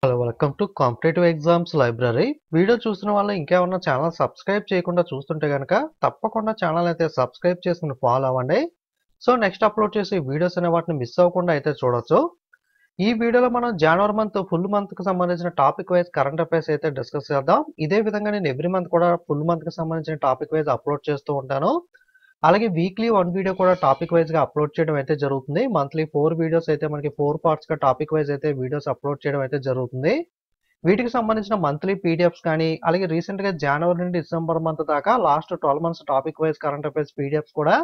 Hello welcome to competitive exams library. Video చూస్తున్న వాళ్ళు ఇంకేమన్నా ఛానల్ సబ్స్క్రైబ్ చేయకుండా చూస్తుంటే కనుక తప్పకుండా ఛానల్ అయితే సబ్స్క్రైబ్ చేసుకుని ఫాలో అవ్వండి. సో నెక్స్ట్ అప్లోడ్ చేసే వీడియోస్ అనే వాటిని మిస్ అవ్వకుండా అయితే చూడొచ్చు. ఈ వీడియోలో మనం జనవరి మంత్ ఫుల్ మంత్ కి సంబంధించిన టాపిక్ వైజ్ కరెంట్ అఫైర్స్ అయితే డిస్కస్ చేద్దాం. ఇదే విధంగా నేను ఎవ్రీ మంత్ కూడా ఫుల్ మంత్ కి సంబంధించిన టాపిక్ వైజ్ అప్లోడ్ చేస్తూ ఉంటాను. అలాగే వీక్లీ 1 వీడియో కూడా టాపిక్ వైజ్ గా అప్లోడ్ చేయడం అయితే జరుగుతుంది. మంత్లీ 4 వీడియోస్ అయితే మనకి 4 పార్ట్స్ గా టాపిక్ వైజ్ అయితే వీడియోస్ అప్లోడ్ చేయడం అయితే జరుగుతుంది. వీటికి సంబంధించిన మంత్లీ పీడిఎఫ్స్ కానీ అలాగే రీసెంట్ గా జనవరి నుండి డిసెంబర్ మంత్ దాకా last 12 months topic wise current affairs PDFs కూడా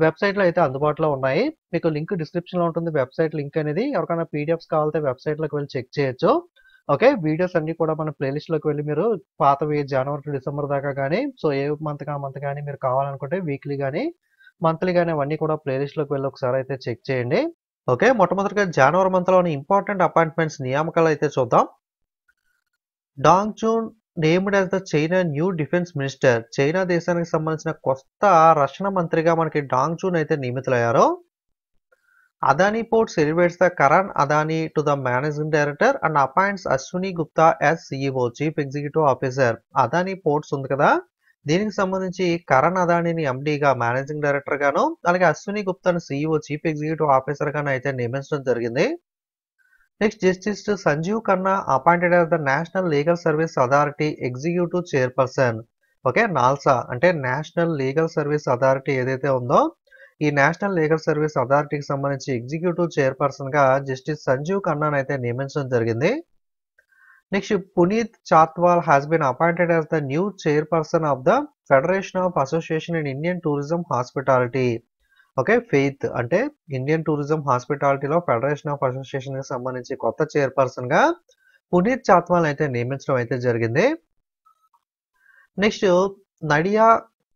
వెబ్సైట్ లో అయితే అందుబాటులో ఉన్నాయి. మీకు లింక్ డిస్క్రిప్షన్ లో ఉంటుంది. వెబ్సైట్ లింక్ అనేది ఎవరికైనా పీడిఎఫ్స్ కావాలంటే వెబ్సైట్ లోకి వెళ్ళి చెక్ చేయొచ్చు. ఓకే, వీడియోస్ అన్ని కూడా మన ప్లేలిస్ట్ లోకి వెళ్ళి మీరు పాతవి జనవరి టు డిసెంబర్ దాకా కానీ సో ఏ మంత్ కా మంత్ కానీ మీరు కావాలనుకుంటే వీక్లీ కానీ మంత్లీ కానీ అవన్నీ కూడా ప్లేలిస్ట్ లోకి వెళ్ళి ఒకసారి అయితే చెక్ చేయండి. ఓకే, మొట్టమొదటిగా జనవరి మంత్ లోని ఇంపార్టెంట్ అపాయింట్మెంట్స్ నియామకాలు అయితే చూద్దాం. Dong June named as the China new defence minister. China దేశానికి సంబంధించిన కొత్త రక్షణ మంత్రిగా మనకి డాంగ్ జూన్ అయితే నియమితులయ్యారు. Adani ports elevates the Karan Adani to the managing director and appoints Ashwini Gupta as CEO, chief executive officer. Adani ports ఉంది కదా, దీనికి సంబంధించి కరణ్ అదానీని ఎండీగా మేనేజింగ్ డైరెక్టర్ గాను అలాగే అశ్విని గుప్తాను CEO చీఫ్ ఎగ్జిక్యూటివ్ ఆఫీసర్ గాను అయితే నియమించడం జరిగింది. Next justice Sanjiv Khanna appointed as the national legal service authority executive chairperson. Okay, NALSA అంటే నేషనల్ లీగల్ సర్వీస్ అథారిటీ ఏదైతే ఉందో ఈ నేషనల్ లీగల్ సర్వీస్ అథారిటీకి సంబంధించి ఎగ్జిక్యూటివ్ చైర్పర్సన్ గా జస్టిస్ సంజీవ్ ఖన్నాను అయితే నియమించడం జరిగింది. Next Puneet చాత్వాల్ has been appointed as the new chairperson of the federation of association in Indian tourism hospitality. Okay, FAITH అంటే ఇండియన్ టూరిజం హాస్పిటాలిటీలో ఫెడరేషన్ ఆఫ్ అసోసియేషన్ కి సంబంధించి కొత్త చైర్పర్సన్ గా పునీత్ చాత్వాల్ అయితే నియమించడం అయితే జరిగింది. Next Nadia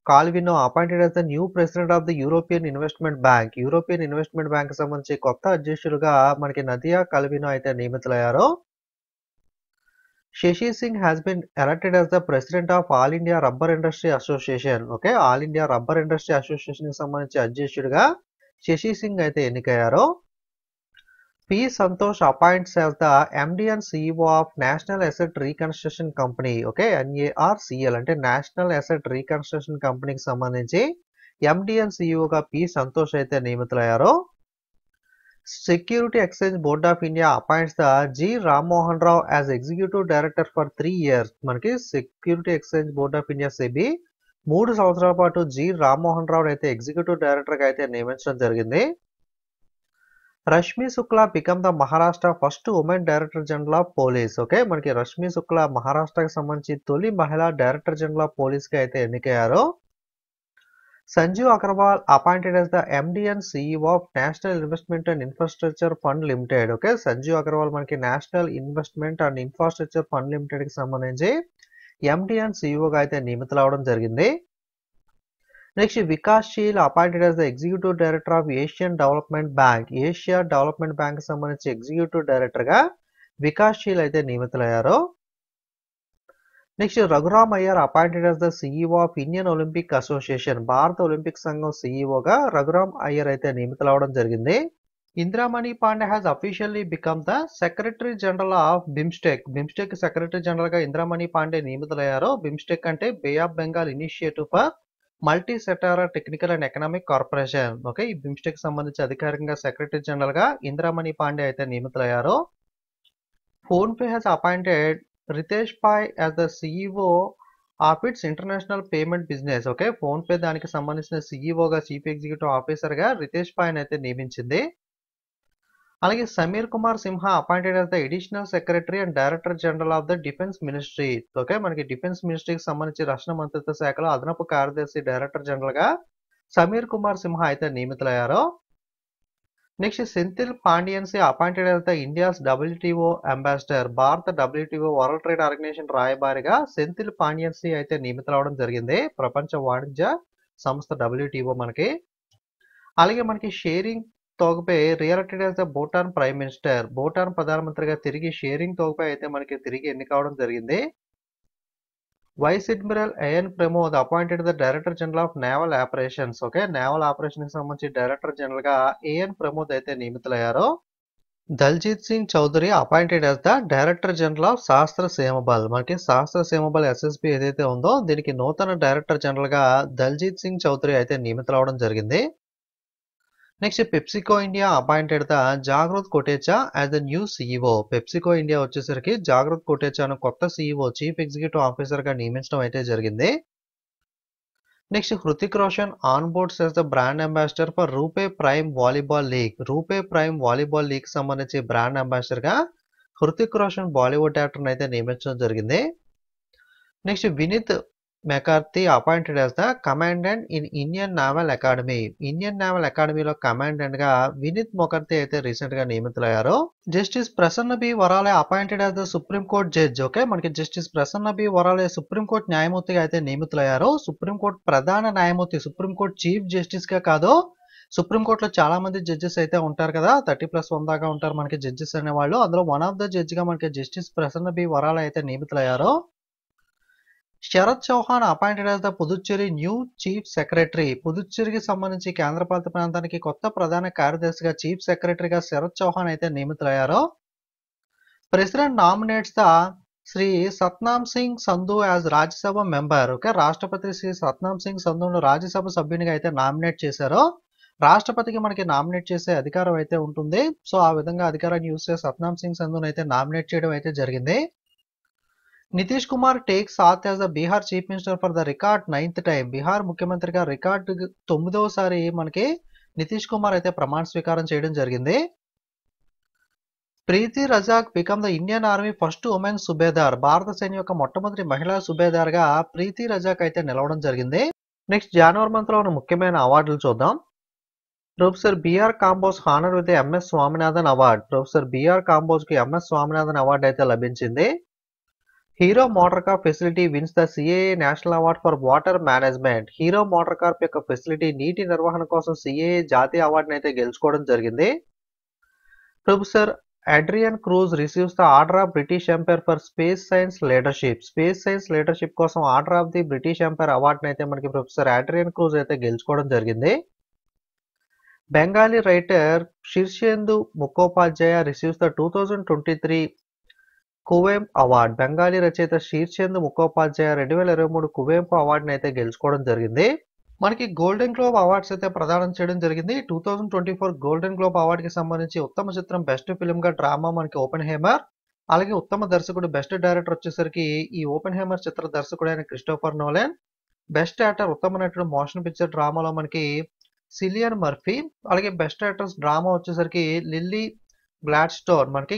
Calvino appointed as the new president of the European investment bank. European investment bank సంబంధించి కొత్త అధ్యక్షులుగా మనకి నదియా కాల్వినో అయితే నియమితులయ్యారు. Shashi Singh has been elected as the president of all India rubber industry association. Okay, all India rubber industry association కి సంబంధించి అధ్యక్షుడిగా శశి సింగ్ అయితే ఎన్నికయ్యారు. P Santosh appoints as the MD and CEO of national asset reconstruction company. Okay, NARCL అంటే national asset reconstruction కంపెనీకి సంబంధించి ఎండి అండ్ సిఇఓగా పి సంతోష్ అయితే నియమితులయ్యారు. Security exchange board of India appoints the G Rammohan Rao as executive director for 3 years. మనకి security exchange board of India SEBI 3 సంవత్సరాల పాటు G Rammohan Rao అయితే executive director గా అయితే నియమించడం జరిగింది. Rashmi Shukla become the Maharashtra first women director general of police. Okay, మనకి రష్మి శుక్లా మహారాష్ట్రకి సంబంధించి తొలి మహిళా డైరెక్టర్ జనరల్ ఆఫ్ పోలీస్ కి అయితే ఎన్నికయ్యారు. Sanjeev Agarwal appointed as the MD and CEO of national investment and infrastructure fund limited. Okay, Sanjeev Agarwal మనకి national investment and infrastructure fund limited కి సంబంధించి ఎండి అండ్ సిఇఓగా అయితే నియమితులవడం జరిగింది. Next Vikas Sheel appointed as the executive director of Asian development bank. Asia development bank సంబంధించి executive director గా వికాస్ షీల్ అయితే నియమితులయ్యారు. Next Raghuram Iyer appointed as the CEO of Indian Olympic association. భారత ఒలింపిక్ సంఘం సిఇఓగా రఘురామ్ అయ్యర్ అయితే నియమితులవడం జరిగింది. Indramani Pandey has officially become the secretary general of BIMSTEC. BIMSTEC secretary general గా ఇందిరామణి పాండే నియమితులయ్యారు. బిమ్స్టెక్ అంటే bay of Bengal initiative for multi sector technical and economic corporation. Okay, ఈ బిమ్స్టెక్ సంబంధించి అధికారికంగా సెక్రటరీ జనరల్ గా ఇందిరామణి పాండే అయితే నియమితులయ్యారు. PhonePe has appointed Ritesh Pai as the CEO of its international payment business. Okay, PhonePe దానికి సంబంధించిన సిఇఓగా చీఫ్ ఎగ్జిక్యూటివ్ ఆఫీసర్ గా రితేష్ పాయ్ అయితే నియమించింది. అలాగే Sameer Kumar Sinha appointed as the additional secretary and director general of the defence ministry. Okay, మనకి డిఫెన్స్ మినిస్ట్రీకి సంబంధించి రక్షణ మంత్రిత్వ శాఖలో అదనపు కార్యదర్శి డైరెక్టర్ జనరల్ గా సమీర్ కుమార్ సింహ అయితే నియమితులయ్యారు. Next Senthil Pandian C appointed as the India's WTO ambassador. భారత WTO వరల్డ్ ట్రేడ్ ఆర్గనైజేషన్ రాయబారిగా సెంథిల్ పాండియన్సీ అయితే నియమితులవడం జరిగింది. ప్రపంచ వాణిజ్య సంస్థ WTO మనకి. అలాగే మనకి షేరింగ్ తోగ్పే re-elected as the Bhutan prime minister. Bhutan ప్రధానమంత్రిగా తిరిగి షేరింగ్ తోగ్పే అయితే మనకి తిరిగి ఎన్నికవడం జరిగింది. Vice admiral AN Pramod appointed the director general of naval operations. Okay, naval operation కి సంబంధించి డైరెక్టర్ జనరల్ గా AN ప్రమోద్ అయితే నియమితులయ్యారు. Daljit Singh Chaudhary appointed as the director general of Sashastra Seema Bal. మనకి శాస్త్ర సీమబల్ ఎస్ఎస్బి ఏదైతే ఉందో దీనికి నూతన డైరెక్టర్ జనరల్ గా దల్జీత్ సింగ్ చౌదరి అయితే నియమితులవడం జరిగింది. Next PepsiCo India appointed the Jagrut Kotecha as the new CEO. PepsiCo India వచ్చేసరికి జాగృత్ కొటేచాను కొత్త సిఇఓ చీఫ్ ఎగ్జిక్యూటివ్ ఆఫీసర్ గా నియమించడం అయితే జరిగింది. Next Hrithik Roshan on boards as the brand ambassador for RuPay prime volleyball league. RuPay prime volleyball league సంబంధించి బ్రాండ్ అంబాసిడర్ గా Hrithik Roshan Bollywood actor అయితే నియమించడం జరిగింది. Next Vineet McCarthy appointed as the commandant in Indian naval academy. Indian naval అకాడమీలో కమాండెంట్ గా వినీత్ మొకర్తీ అయితే recent గా నియమితులయ్యారు. Justice Prasanna B Varale appointed as the supreme court judge. Okay, మనకి justice Prasanna B Varale supreme court న్యాయమూర్తిగా అయితే నియమితులయ్యారు. సుప్రీం కోర్ట్ ప్రధాన న్యాయమూర్తి, సుప్రీం కోర్ట్ చీఫ్ జస్టిస్ గా కాదు. సుప్రీం కోర్టులో చాలా మంది జడ్జెస్ అయితే ఉంటారు కదా, 30+1 దాకా ఉంటారు మనకి జడ్జెస్ అనే వాళ్ళు. అందులో వన్ ఆఫ్ ద జడ్జ్ గా మనకి జస్టిస్ ప్రసన్న బి వరాలే అయితే నియమితులయ్యారు. Sharat Chauhan appointed as the Puducherry new chief secretary. పుదుచ్చేరికి సంబంధించి కేంద్రపాలిత ప్రాంతానికి కొత్త ప్రధాన కార్యదర్శిగా చీఫ్ సెక్రటరీగా శరత్ చౌహాన్ అయితే నియమితులయ్యారు. President nominates the Shri Satnam Singh Sandhu as Rajya Sabha member. Okay, రాష్ట్రపతి శ్రీ సత్నామ్ సింగ్ సంధును రాజ్యసభ సభ్యునిగా అయితే నామినేట్ చేశారు. రాష్ట్రపతికి మనకి నామినేట్ చేసే అధికారం అయితే ఉంటుంది. సో ఆ విధంగా అధికారాన్ని యూజ్ చేసి సత్నామ్ సింగ్ సంధును అయితే నామినేట్ చేయడం అయితే జరిగింది. నితీష్ కుమార్ టేక్ సాత్ as the Bihar chief minister for the record 9th time. Bihar ముఖ్యమంత్రిగా రికార్డ్ 9వసారి మనకి నితీష్ కుమార్ అయితే ప్రమాణ స్వీకారం చేయడం జరిగింది. Preeti Rajak become the Indian army first women Subedar. భారత సైన్యం యొక్క మొట్టమొదటి మహిళా సుబేదార్ గా ప్రీతి రజాక్ అయితే నిలవడం జరిగింది. నెక్స్ట్ జనవరి మంత్ లో ఉన్న ముఖ్యమైన అవార్డులు చూద్దాం. Professor BR Kamboj honour with MS Swaminathan award. Professor BR Kamboj కి ఎంఎస్ స్వామినాథన్ అవార్డు అయితే లభించింది. Hero MotoCorp facility wins the CAA national award for water management. Hero MotoCorp యొక్క ఫెసిలిటీ నీటి నిర్వహణ కోసం సిఏఏ జాతీయ అవార్డుని అయితే గెలుచుకోవడం జరిగింది. Professor Adrian Cruise receives the order of British empire for space science leadership. Space science leadership కోసం order of the British empire అవార్డుని అయితే మనకి ప్రొఫెసర్ అడ్రియన్ క్రూజ్ అయితే గెలుచుకోవడం జరిగింది. Bengali writer Shirshendu Mukhopadhyay receives the 2023 Kuvempu award. Bengali రచయిత శీర్షేందు ముఖోపాధ్యాయ 2023 కువెంపు అవార్డుని అయితే గెలుచుకోవడం జరిగింది. మనకి గోల్డెన్ గ్లోబ్ అవార్డ్స్ అయితే ప్రదానం చేయడం జరిగింది. 2024 గోల్డెన్ గ్లోబ్ అవార్డుకి సంబంధించి ఉత్తమ చిత్రం బెస్ట్ ఫిల్మ్ గా డ్రామా మనకి ఓపెన్ హేమర్, అలాగే ఉత్తమ దర్శకుడు బెస్ట్ డైరెక్టర్ వచ్చేసరికి ఈ ఓపెన్ హేమర్ చిత్ర దర్శకుడైన క్రిస్టోఫర్ నోలన్. బెస్ట్ యాక్టర్ ఉత్తమ నటుడు మోషన్ పిక్చర్ డ్రామాలో మనకి సిలియన్ మర్ఫీ, అలాగే బెస్ట్ యాక్టర్స్ డ్రామా వచ్చేసరికి లిల్లీ గ్లాడ్స్టోన్ మనకి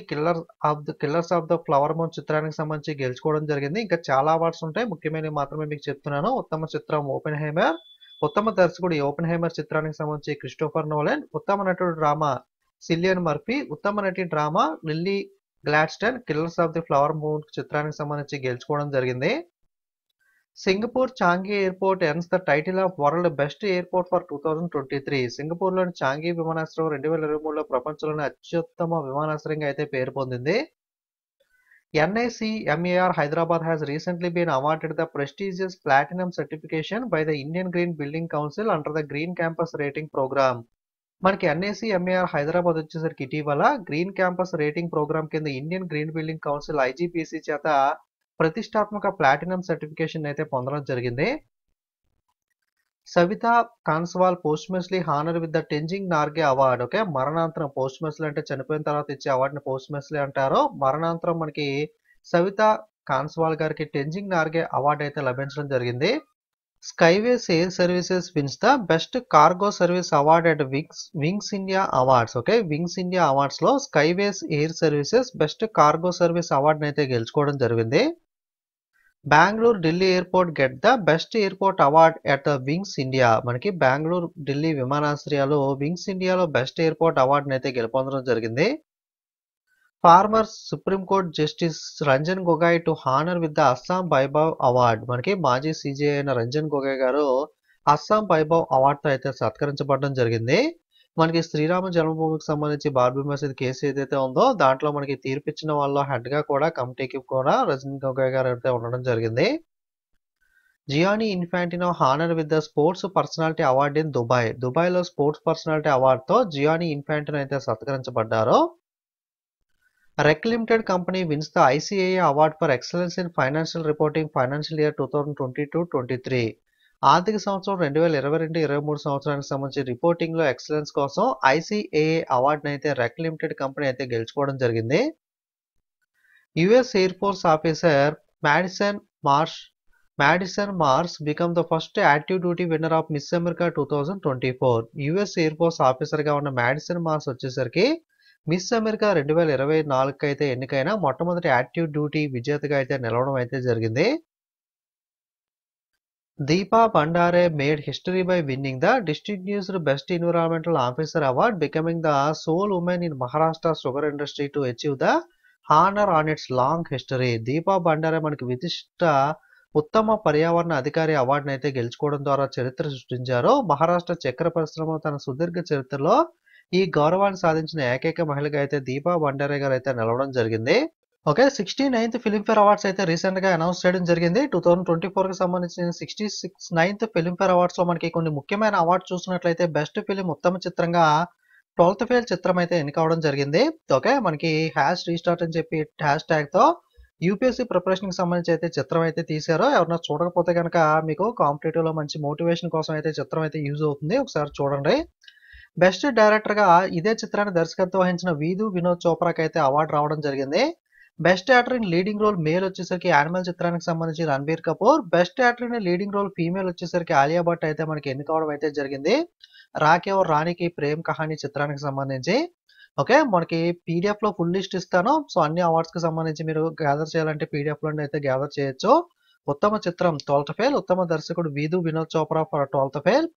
killers of the flower Moon చిత్రానికి సంబంధించి గెలుచుకోవడం జరిగింది. ఇంకా చాలా అవార్డ్స్ ఉంటాయి, ముఖ్యమైనవి మాత్రమే మీకు చెప్తున్నాను. ఉత్తమ చిత్రం ఓపెన్ హేమర్, ఉత్తమ దర్శకుడు ఈ ఓపెన్ హేమర్ చిత్రానికి సంబంధించి క్రిస్టోఫర్ నోలన్, ఉత్తమ నటుడు డ్రామా సిలియన్ మర్ఫీ, ఉత్తమ నటి drama Lily Gladstone Killers of the Flower Moon చిత్రానికి సంబంధించి గెలుచుకోవడం జరిగింది. Singapore Changi airport earns the title of world best airport for 2023. సింగపూర్లోని చాంగి విమానాశ్రయం 2023లో ప్రపంచంలోని అత్యుత్తమ విమానాశ్రయంగా అయితే పేరు పొందింది. NICMAR Hyderabad has recently been awarded the prestigious platinum certification by the Indian Green Building Council under the Green Campus Rating Program. మనకి NICMAR Hyderabad వచ్చేసరికి ఇటీవల గ్రీన్ క్యాంపస్ రేటింగ్ ప్రోగ్రామ్ కింద Indian green building council IGBC చేత ప్రతిష్టాత్మక platinum certification అయితే పొందడం జరిగింది. Savita Kanswal posthumously honour with the Tenzing Norgay award. Okay, మరణాంతరం పోస్ట్మేస్లీ అంటే చనిపోయిన తర్వాత ఇచ్చే అవార్డుని పోస్ట్మేస్లీ అంటారు. మరణాంతరం మనకి సవితా కాన్స్వాల్ గారికి టెంజింగ్ నార్గే అవార్డు అయితే లభించడం జరిగింది. Skyways air services wins the best cargo service award at wings India awards. Okay, wings India awards లో Skyways air services best cargo service అవార్డుని అయితే గెలుచుకోవడం జరిగింది. Bengaluru Delhi airport get the best airport award at the wings India. మనకి బెంగళూరు ఢిల్లీ విమానాశ్రయాలు wings ఇండియాలో best airport అవార్డుని అయితే గెలుపొందడం జరిగింది. Former supreme court justice Ranjan Gogoi to honour with the Assam Vaibhav award. మనకి మాజీ CJ అయిన రంజన్ గొగోయ్ గారు అస్సాం వైభవ్ అవార్డుతో అయితే సత్కరించబడడం జరిగింది. మనకి శ్రీరామ జన్మభూమికి సంబంధించి బాబ్రీ మసీద్ కేసు ఏదైతే ఉందో దాంట్లో మనకి తీర్పిచ్చిన వాళ్ళ హెడ్ గా కూడా కమిటీకి కూడా రంజన్ గొగోయ్ గారు అయితే ఉండడం జరిగింది. Giani Infantino honour with the sports personality award in Dubai. Dubai లో స్పోర్ట్స్ పర్సనాలిటీ అవార్డ్ తో జియానీ ఇన్ఫాంటినో అయితే సత్కరించబడ్డారు. REC Limited company wins the ICAI Award for Excellence in Financial Reporting Financial Year 2022-23. ఆర్థిక సంవత్సరం 2022-23 సంవత్సరానికి సంబంధించి రిపోర్టింగ్ లో ఎక్సలెన్స్ కోసం ICAI అవార్డును అయితే REC Limited కంపెనీ అయితే గెలుచుకోవడం జరిగింది. US air force officer Madison Mars become the first active duty winner of Miss America 2024. US air force officer గా ఉన్న మ్యాడిసన్ మార్స్ వచ్చేసరికి మిస్ అమెరికా 2024 అయితే ఎన్నికైన మొట్టమొదటి యాక్టివ్ డ్యూటీ విజేతగా అయితే నిలవడం అయితే జరిగింది. Deepa Bhandare made history by winning the distinguished best environmental officer award, becoming the sole women in Maharashtra sugar industry to achieve the honour on its long history. Deepa Bhandare మనకి విశిష్ట ఉత్తమ పర్యావరణ అధికారి అవార్డును అయితే గెలుచుకోవడం ద్వారా చరిత్ర సృష్టించారు. మహారాష్ట్ర చక్కెర పరిశ్రమ తన సుదీర్ఘ చరిత్రలో ఈ గౌరవాన్ని సాధించిన ఏకైక మహిళగా అయితే దీపా భండారే గారు అయితే నిలవడం జరిగింది. ఓకే, 69th ఫిల్మ్ఫేర్ అవార్డ్స్ అయితే రీసెంట్ గా అనౌన్స్ చేయడం జరిగింది. 2024 కి సంబంధించిన 69th ఫిల్మ్ఫేర్ అవార్డ్స్ లో మనకి కొన్ని ముఖ్యమైన అవార్డ్స్ చూసినట్లయితే బెస్ట్ ఫిలిం ఉత్తమ చిత్రంగా 12th ఫెయిల్ చిత్రం అయితే ఎన్నికవడం జరిగింది. ఓకే, మనకి హ్యాష్ రీస్టార్ట్ అని చెప్పి హ్యాష్ ట్యాగ్ తో యూపీఎస్సీ ప్రిపరేషన్ కి సంబంధించి అయితే చిత్రం అయితే తీశారో. ఎవరైనా చూడకపోతే కనుక మీకు కాంపిటేటివ్ లో మంచి మోటివేషన్ కోసం అయితే చిత్రం అయితే యూజ్ అవుతుంది, ఒకసారి చూడండి. బెస్ట్ డైరెక్టర్ గా ఇదే చిత్రాన్ని దర్శకత్వం వహించిన వీధు వినోద్ చోప్రాకి అయితే అవార్డు రావడం జరిగింది. Best actor in leading role male వచ్చేసరికి యానిమల్ చిత్రానికి సంబంధించి Ranbir Kapoor. Best actor in leading role female వచ్చేసరికి ఆలియా భట్ అయితే మనకి ఎన్నుకోవడం అయితే జరిగింది రాఖీ ఔర్ రాణికి ప్రేమ్ కహానీ చిత్రానికి సంబంధించి. ఓకే, మనకి పీడిఎఫ్ లో ఫుల్ లిస్ట్ ఇస్తాను. సో అన్ని అవార్డ్స్ కి సంబంధించి మీరు గ్యాదర్ చేయాలంటే పీడిఎఫ్ లో అయితే గ్యాదర్ చేయొచ్చు. ఉత్తమ చిత్రం 12th ఫెయిల్, ఉత్తమ దర్శకుడు Vidhu Vinod Chopra for 12th fail,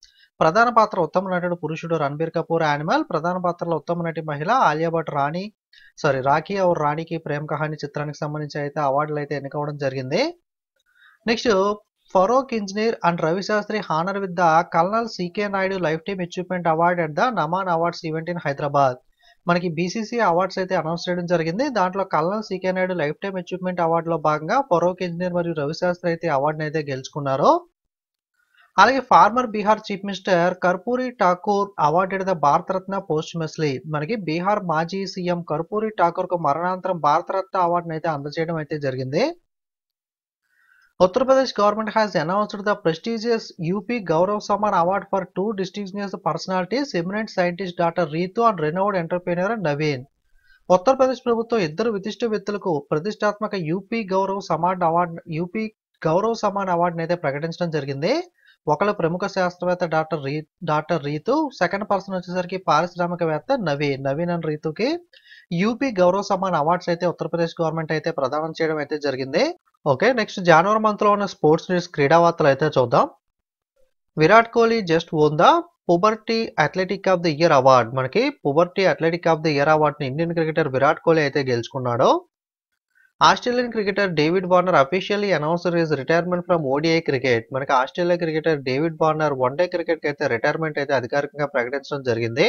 ప్రధాన పాత్ర ఉత్తమ నటుడు పురుషుడు రణబీర్ కపూర్ యానిమల్, ప్రధాన పాత్రలో ఉత్తమ నటి మహిళ ఆలియా భట్ రాఖీ ఔర్ రాణికి ప్రేమ్ కహానీ చిత్రానికి సంబంధించి అయితే అవార్డులు అయితే ఎన్నుకోవడం జరిగింది. Next Farokh Engineer and Ravi Shastri honour with the colonel CK Nayudu lifetime achievement award at the Naman awards event in Hyderabad. మనకి బీసీసీ అవార్డ్స్ అయితే అనౌన్స్ చేయడం జరిగింది. దాంట్లో colonel CK Nayudu lifetime achievement award లో భాగంగా ఫరూక్ ఇంజనీర్ మరియు రవిశాస్త్రి అయితే అవార్డును అయితే గెలుచుకున్నారు. అలాగే former Bihar chief minister Karpoori Thakur awarded the Bharat Ratna posthumously. మనకి బీహార్ మాజీ సీఎం కర్పూరి ఠాకూర్ కు మరణాంతరం భారతరత్న అవార్డును అయితే అందజేయడం అయితే జరిగింది. Uttar Pradesh government has announced the prestigious UP Gaurav Samman award for 2 distinguished personalities, eminent scientist doctor Ritu and renowned entrepreneur Naveen. Uttar Pradesh ప్రభుత్వం ఇద్దరు విశిష్ట వ్యక్తులకు ప్రతిష్టాత్మక యూపీ గౌరవ్ సమ్మాన్ అవార్డును అయితే ప్రకటించడం జరిగింది. ఒకరు ప్రముఖ శాస్త్రవేత్త డాక్టర్ రీతు, సెకండ్ పర్సన్ వచ్చేసరికి పారిశ్రామికవేత్త నవీన్ అండ్ రీతుకి యూపీ గౌరవ్ సమ్మాన్ అవార్డ్స్ అయితే ఉత్తరప్రదేశ్ గవర్నమెంట్ అయితే ప్రదానం చేయడం అయితే జరిగింది. ఓకే, నెక్స్ట్ జనవరి మంత్ లో ఉన్న స్పోర్ట్స్ న్యూస్ క్రీడా వార్తలు అయితే చూద్దాం. Virat Kohli just won the puberty athletic of the year award. మనకి puberty athletic of the year award ని ఇండియన్ క్రికెటర్ విరాట్ కోహ్లీ అయితే గెలుచుకున్నాడు. Australian cricketer David Warner officially announced his retirement from ODI cricket. మనకి Australia cricketer David Warner one day cricket కి అయితే retirement అయితే అధికారికంగా ప్రకటించడం జరిగింది.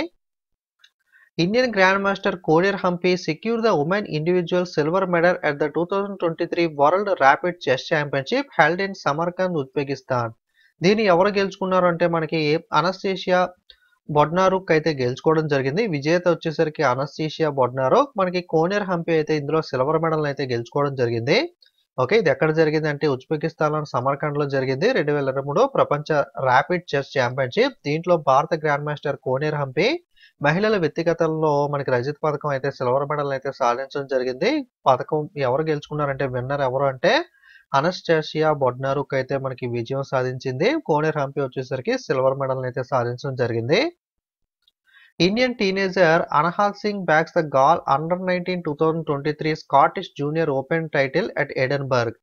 Indian grand master Koneru Humpy secure the women individual silver medal at the 2023 world rapid chess championship held in సమర్కంద్, Uzbekistan. దీన్ని ఎవరు గెలుచుకున్నారు అంటే మనకి అనస్తేషియా బొడ్నారుక్ అయితే గెలుచుకోవడం జరిగింది. విజేత వచ్చేసరికి అనస్తేషియా బొడ్నారుక్. మనకి కోనేర్ హంపీ అయితే ఇందులో సిల్వర్ మెడల్ అయితే గెలుచుకోవడం జరిగింది. ఓకే, ఇది ఎక్కడ జరిగింది అంటే ఉజ్బెకిస్తాన్ లోని సమర్కండ్ లో జరిగింది. 2023 ప్రపంచ ర్యాపిడ్ చెస్ ఛాంపియన్షిప్. దీంట్లో భారత గ్రాండ్ మాస్టర్ కోనేర్ హంపీ మహిళల వ్యక్తిగతంలో మనకి రజత పథకం అయితే సిల్వర్ మెడల్ అయితే సాధించడం జరిగింది. పథకం ఎవరు గెలుచుకున్నారంటే విన్నర్ ఎవరు అంటే అనస్టాసియా బొడ్నారుక్ అయితే మనకి విజయం సాధించింది. కోనేర్ హంపీ వచ్చేసరికి సిల్వర్ మెడల్ అయితే సాధించడం జరిగింది. Indian teenager Anahat Singh bags the girls under nineteen 2023 Scottish junior open title at Edinburgh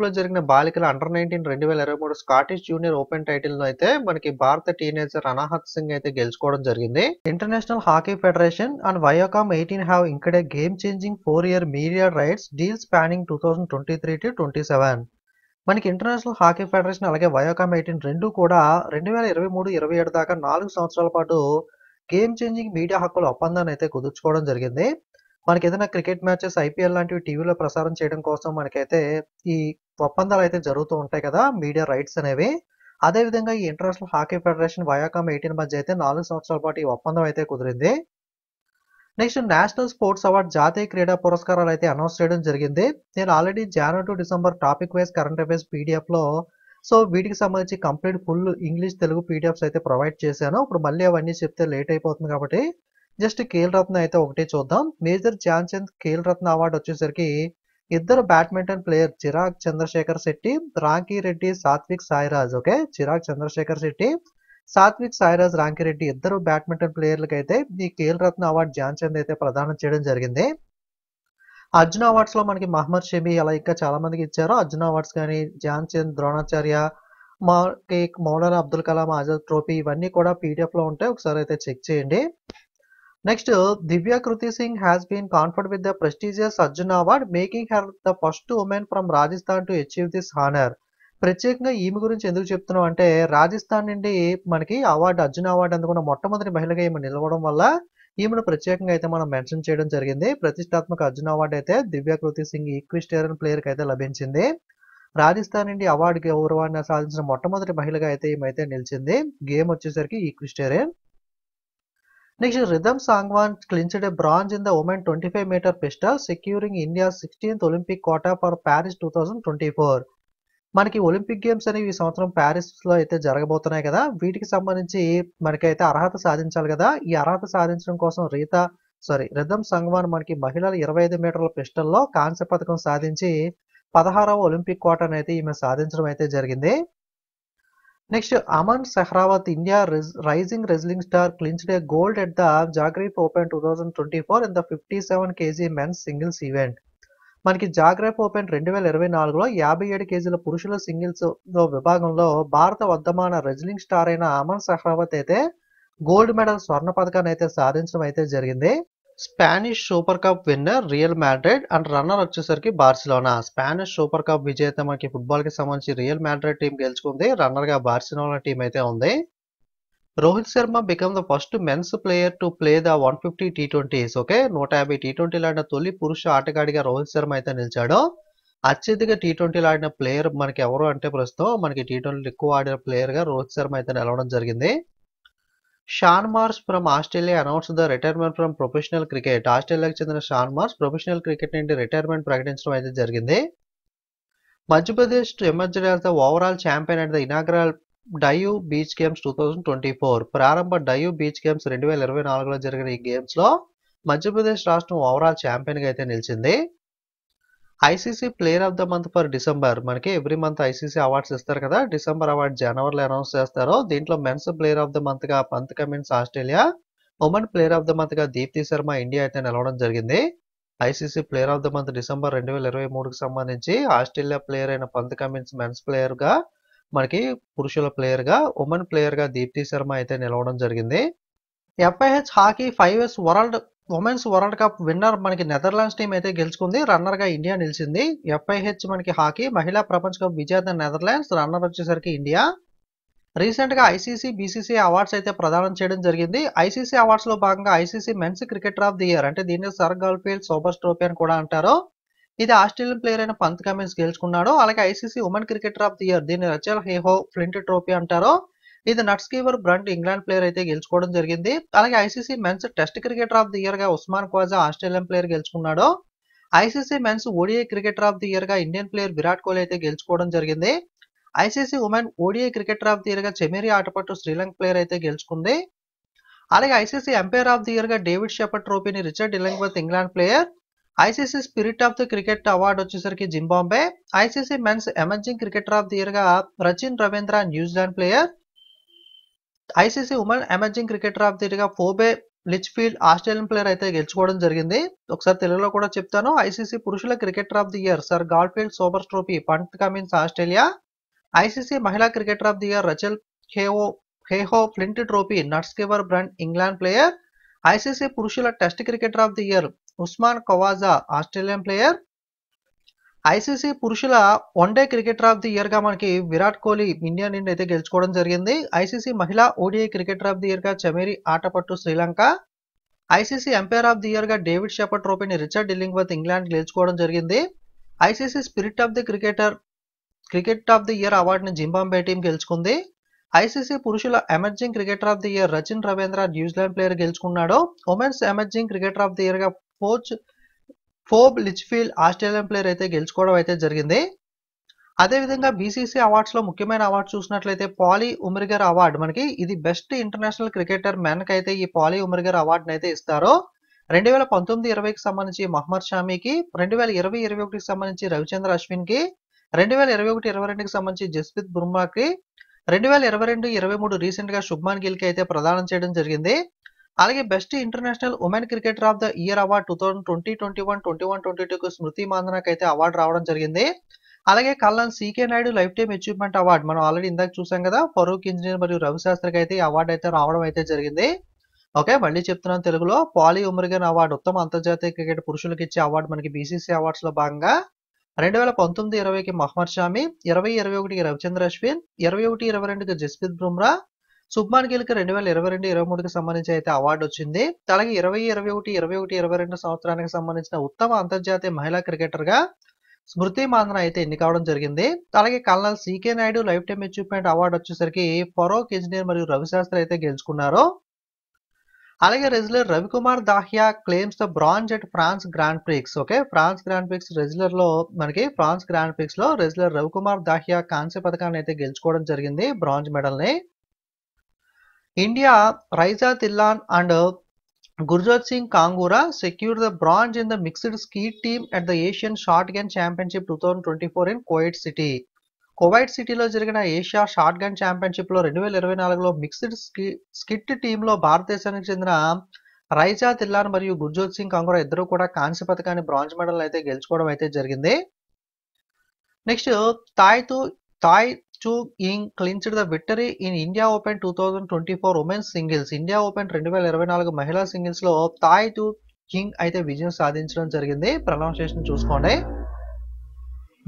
లో జరిగిన బాలికల under nineteen 2023 Scottish junior open title ను అయితే మనకి భారత టీనేజర్ అనహాత్ సింగ్ అయితే గెలుచుకోవడం జరిగింది. International hockey federation and Viacom 18 have inked a game changing 4-year media rights deal spanning 2023 to 27. మనకి ఇంటర్నేషనల్ హాకీ ఫెడరేషన్ అలాగే వయోకామ్ 18 రెండు కూడా 2023-27 దాకా 4 సంవత్సరాల పాటు గేమ్ చేంజింగ్ మీడియా హక్కుల ఒప్పందాన్ని అయితే కుదుర్చుకోవడం జరిగింది. మనకి ఏదైనా క్రికెట్ మ్యాచెస్ ఐపీఎల్ లాంటివి టీవీలో ప్రసారం చేయడం కోసం మనకైతే ఈ ఒప్పందాలు అయితే జరుగుతూ ఉంటాయి కదా, మీడియా రైట్స్ అనేవి. అదేవిధంగా ఈ ఇంటర్నేషనల్ హాకీ ఫెడరేషన్ వయోకామ్ 18 మధ్య అయితే 4 సంవత్సరాల పాటు ఈ ఒప్పందం అయితే కుదిరింది. నెక్స్ట్ నేషనల్ స్పోర్ట్స్ అవార్డ్ జాతీయ క్రీడా పురస్కారాలు అయితే అనౌన్స్ చేయడం జరిగింది. నేను already January to December topic wise current affairs పీడిఎఫ్లో సో వీటికి సంబంధించి complete full English Telugu PDFs అయితే ప్రొవైడ్ చేశాను. ఇప్పుడు మళ్ళీ అవన్నీ చెప్తే లేట్ అయిపోతుంది కాబట్టి జస్ట్ ఖేల్ రత్న అయితే ఒకటే చూద్దాం. మేజర్ ధ్యాన్ చంద్ ఖేల్ రత్న అవార్డు వచ్చేసరికి ఇద్దరు badminton player Chirag Chandrashekhar Shetty, Rankireddy Satwik Sairaj. Okay, Chirag Chandrashekhar Shetty, Satwik Sairaj Rankireddy ఇద్దరు బ్యాడ్మింటన్ ప్లేయర్లకి అయితే ఈ ఖేల్ రత్న అవార్డు ధ్యాన్ చంద్ అయితే ప్రదానం చేయడం జరిగింది. అర్జున అవార్డ్స్ లో మనకి మహమ్మద్ షమి అలా ఇంకా చాలా మందికి ఇచ్చారు. అర్జున అవార్డ్స్ కానీ ధ్యాన్ చంద్, ద్రోణాచార్య, మౌలానా అబ్దుల్ కలాం ఆజాద్ ట్రోఫీ ఇవన్నీ కూడా పీడిఎఫ్ లో ఉంటాయి, ఒకసారి అయితే చెక్ చేయండి. Next Divya Kriti Singh has been conferred with the prestigious Arjuna award, making her the first women from Rajasthan to achieve this honour. ప్రత్యేకంగా ఈమె గురించి ఎందుకు చెప్తున్నాం అంటే రాజస్థాన్ నుండి మనకి అవార్డు అర్జున అవార్డు అందుకున్న మొట్టమొదటి మహిళగా ఈమె నిలవడం వల్ల ఈమెను ప్రత్యేకంగా అయితే మనం మెన్షన్ చేయడం జరిగింది. ప్రతిష్టాత్మక అర్జున అవార్డు అయితే దివ్య కృతి సింగ్ ఈక్విస్టేరియన్ ప్లేయర్ కి అయితే లభించింది. రాజస్థాన్ నుండి అవార్డు గౌరవాన్ని సాధించిన మొట్టమొదటి మహిళగా అయితే ఈమె అయితే నిలిచింది. గేమ్ వచ్చేసరికి equestrian. Next Rhythm Sangwan clinched a bronze in the women 25 meter pistol, securing India 16th Olympic quota for Paris 2024. మనకి ఒలింపిక్ గేమ్స్ అనేవి ఈ సంవత్సరం ప్యారిస్ లో అయితే జరగబోతున్నాయి కదా, వీటికి సంబంధించి మనకైతే అర్హత సాధించాలి కదా. ఈ అర్హత సాధించడం కోసం రిధమ్ సంగ్వాన్ మనకి మహిళల 25 మీటర్ల పిస్టల్లో కాంస్య పథకం సాధించి 16వ ఒలింపిక్ కోటాను అయితే ఈమె సాధించడం అయితే జరిగింది. Next Aman Sehrawat India rising wrestling star clinched a gold at the Zagreb open 2024 in the 57 kg men's singles event. మనకి జాగ్రేఫ్ ఓపెన్ 2024లో 57 కేజీల పురుషుల సింగిల్స్ విభాగంలో భారత వర్ధమాన రెజ్లింగ్ స్టార్ అయిన అమన్ సెహ్రావత్ అయితే గోల్డ్ మెడల్ స్వర్ణ పథకాన్ని అయితే సాధించడం అయితే జరిగింది. Spanish super cup winner Real Madrid and runner వచ్చేసరికి బార్సిలోనా. స్పానిష్ సూపర్ కప్ విజేత మనకి ఫుట్బాల్ కి సంబంధించి రియల్ మాడ్రిడ్ టీం గెలుచుకుంది, రన్నర్ గా బార్సిలోనా టీం అయితే ఉంది. Rohit Sharma become the first men's player to play the 150 T20s. Okay, 150 T20 ఆడిన తొలి పురుష ఆటగాడిగా రోహిత్ శర్మ అయితే నిలిచాడు. అత్యధిక T20 ఆడిన ప్లేయర్ మనకి ఎవరు అంటే ప్రస్తుతం మనకి T20 ఎక్కువ ఆడిన ప్లేయర్ గా రోహిత్ శర్మ అయితే నిలవడం జరిగింది. Shaun Marsh from Australia announce the retirement from professional cricket. ఆస్ట్రేలియాకి చెందిన షాన్ మార్ష్ ప్రొఫెషనల్ క్రికెట్ నుండి రిటైర్మెంట్ ప్రకటించడం అయితే జరిగింది. Madhya Pradesh emerged as the overall champion at the inaugural Diu beach games 2024. ప్రారంభ డయూ బీచ్ గేమ్స్ 2024లో జరిగిన ఈ గేమ్స్ లో మధ్యప్రదేశ్ రాష్ట్రం ఓవరాల్ ఛాంపియన్ గా అయితే నిలిచింది. ICC player of the month for December. మనకి ఎవ్రీ మంత్ ఐసీసీ అవార్డ్స్ ఇస్తారు కదా, డిసెంబర్ అవార్డు జనవరిలో అనౌన్స్ చేస్తారు. దీంట్లో men's player of the month గా Pat Cummins Australia, women player of the month గా దీప్తి శర్మ ఇండియా అయితే నిలవడం జరిగింది. ICC player of the month December 2023కి సంబంధించి ఆస్ట్రేలియా ప్లేయర్ అయిన పంత్ కమిన్స్ మెన్స్ ప్లేయర్ గా, మనకి పురుషుల ప్లేయర్ గా, ఉమెన్ ప్లేయర్ గా దీప్తి శర్మ అయితే నిలవడం జరిగింది. FIH hockey 5S women's world cup winner మనకి నెదర్లాండ్స్ టీం అయితే గెలుచుకుంది, రన్నర్ గా ఇండియా నిలిచింది. ఎఫ్ఐహెచ్ మనకి హాకీ మహిళా ప్రపంచ కప్ విజేత నెదర్లాండ్స్, రన్నర్ వచ్చేసరికి ఇండియా. రీసెంట్ గా ఐసీసీ బీసీసీ అవార్డ్స్ అయితే ప్రదానం చేయడం జరిగింది. ఐసీసీ అవార్డ్స్ లో భాగంగా ICC men's cricketer of the year అంటే దీన్ని సర్ గార్ఫీల్డ్ సోబర్స్ ట్రోఫీ అని కూడా అంటారు. ఇది ఆస్ట్రేలియన్ ప్లేయర్ అయిన పంత్ కమిన్స్ గెలుచుకున్నాడు. అలాగే ICC women cricketer of the year దీన్ని రచెల్ హేహో ఫ్లింట్ ట్రోఫీ అంటారు. ఇది నట్స్కీవర్ బ్రంట్ ఇంగ్లాండ్ ప్లేయర్ అయితే గెలుచుకోవడం జరిగింది. అలాగే ICC men's test cricketer of the year గా ఉస్మాన్ ఖ్వాజా ఆస్ట్రేలియన్ ప్లేయర్ గెలుచుకున్నాడు. ICC men's ODI cricketer of the year గా ఇండియన్ ప్లేయర్ విరాట్ కోహ్లీ అయితే గెలుచుకోవడం జరిగింది. ICC women ODI cricketer of the year గా చెమేరి ఆటపట్టు శ్రీలంక ప్లేయర్ అయితే గెలుచుకుంది. అలాగే ICC umpire of the year గా డేవిడ్ షెపర్డ్ ట్రోఫీని Richard Illingworth England player. ICC spirit of the cricket award వచ్చేసరికి Zimbabwe. ICC men's emerging cricketer of the year గా Rachin Ravindra New Zealand player. ICC women emerging cricketer of the year గా Phoebe Litchfield Australian player అయితే గెలుచుకోవడం జరిగింది. ఒకసారి తెలుగులో కూడా చెప్తాను. ఐసీసీ పురుషుల cricketer of the year sir Garfield Sobers trophy Pat Cummins Australia. ICC మహిళా cricketer of the year Rachael Heyhoe Flint trophy Nat Sciver Brunt England player. ICC పురుషుల test cricketer of the year Usman Khawaja Australian player. ICC పురుషుల one day cricketer of the year గా మనకి Virat Kohli India నుండి అయితే గెలుచుకోవడం జరిగింది. ICC మహిళా ODI cricketer of the year గా Chamari Athapaththu Sri Lanka. ICC umpire of the year గా డేవిడ్ షెపర్డ్ ట్రోఫీని రిచర్డ్ ఇలింగ్వర్త్ ఇంగ్లాండ్ గెలుచుకోవడం జరిగింది. ICC spirit of the cricket of the year అవార్డుని జింబాబ్వే టీం గెలుచుకుంది. ఐసీసీ పురుషుల emerging cricketer of the year Rachin Ravindra New Zealand player గెలుచుకున్నాడు. Women's emerging cricketer of the year గా Phoebe Litchfield Australian player అయితే గెలుచుకోవడం అయితే జరిగింది. అదేవిధంగా బీసీసీ అవార్డ్స్ లో ముఖ్యమైన అవార్డు చూసినట్లయితే పాలీ ఉమరిగర్ అవార్డు మనకి ఇది బెస్ట్ ఇంటర్నేషనల్ క్రికెటర్ మెన్ కి అయితే ఈ పాలీ ఉమరిగర్ అవార్డుని అయితే ఇస్తారు. 2019-20కి సంబంధించి మహమ్మద్ షామీకి, 2020-21కి సంబంధించి రవిచంద్ర అశ్విన్ కి, 2021-22కి సంబంధించి జస్ప్రీత్ బుమ్రాకి, 2022-23 రీసెంట్ గా శుభ్మాన్ గిల్ కి అయితే ప్రదానం చేయడం జరిగింది. అలాగే best international women cricketer of the year award 2020, 21, 21, 22కు స్మృతి మాందనాకి అయితే అవార్డు రావడం జరిగింది. అలాగే colonel CK Naidu lifetime achievement award మనం ఆల్రెడీ ఇందాక చూసాం కదా, ఫరూక్ ఇంజనీర్ మరియు రవిశాస్త్రికి అయితే ఈ అవార్డు అయితే రావడం అయితే జరిగింది. ఓకే, మళ్ళీ చెప్తున్నాను తెలుగులో. పాలీ ఉమరిగన్ అవార్డు ఉత్తమ అంతర్జాతీయ క్రికెట్ పురుషులకు ఇచ్చే అవార్డు మనకి బీసీసీ అవార్డ్స్ లో భాగంగా 2019-20కి మహమ్మద్ షామీ, 20-21కి రవిచంద్ర అశ్విన్, 21-22కి జస్ప్రీత్ బుమ్రా, శుభ్మాన్ గిల్ కి 2022-23కి సంబంధించి అయితే అవార్డు వచ్చింది. అలాగే 2021-22 సంవత్సరానికి సంబంధించిన ఉత్తమ అంతర్జాతీయ మహిళా క్రికెటర్ గా స్మృతి మాందన అయితే ఎన్ని కావడం జరిగింది. అలాగే colonel CK Naidu lifetime achievement award వచ్చేసరికి ఫరూక్ ఇంజనీర్ మరియు రవిశాస్త్రి అయితే గెలుచుకున్నారు. అలాగే wrestler Ravi Kumar Dahiya claims the bronze at France grand prix. Okay, France grand prix wrestler లో మనకి ఫ్రాన్స్ గ్రాండ్ ప్రిక్స్ లో రెజ్లర్ రవికుమార్ దాహియా కాంస్య పథకాన్ని అయితే గెలుచుకోవడం జరిగింది, బ్రాంజ్ మెడల్ ని. India Raiza Dhillon and Gurjot Singh Kangura secured the bronze in the mixed skeet team at the Asian Shotgun Championship 2024 in Kuwait City. Kuwait సిటీలో జరిగిన ఏషియా షాట్ గన్ ఛాంపియన్షిప్ లో 2024లో మిక్స్డ్ స్కిట్ టీమ్ లో భారతదేశానికి చెందిన రైజా తిల్లాన్ మరియు గుర్జోత్ సింగ్ కంగురా ఇద్దరు కూడా కాంస్య పథకాన్ని బ్రాంజ్ మెడల్ అయితే గెలుచుకోవడం అయితే జరిగింది. Next Tai Tzu Ying clinched the victory in India open 2024 women's singles. India open 2024 మహిళా సింగిల్స్ లో తాయ్ చూ కింగ్ అయితే విజయం సాధించడం జరిగింది. ప్రొనౌన్సియేషన్ చూసుకోండి.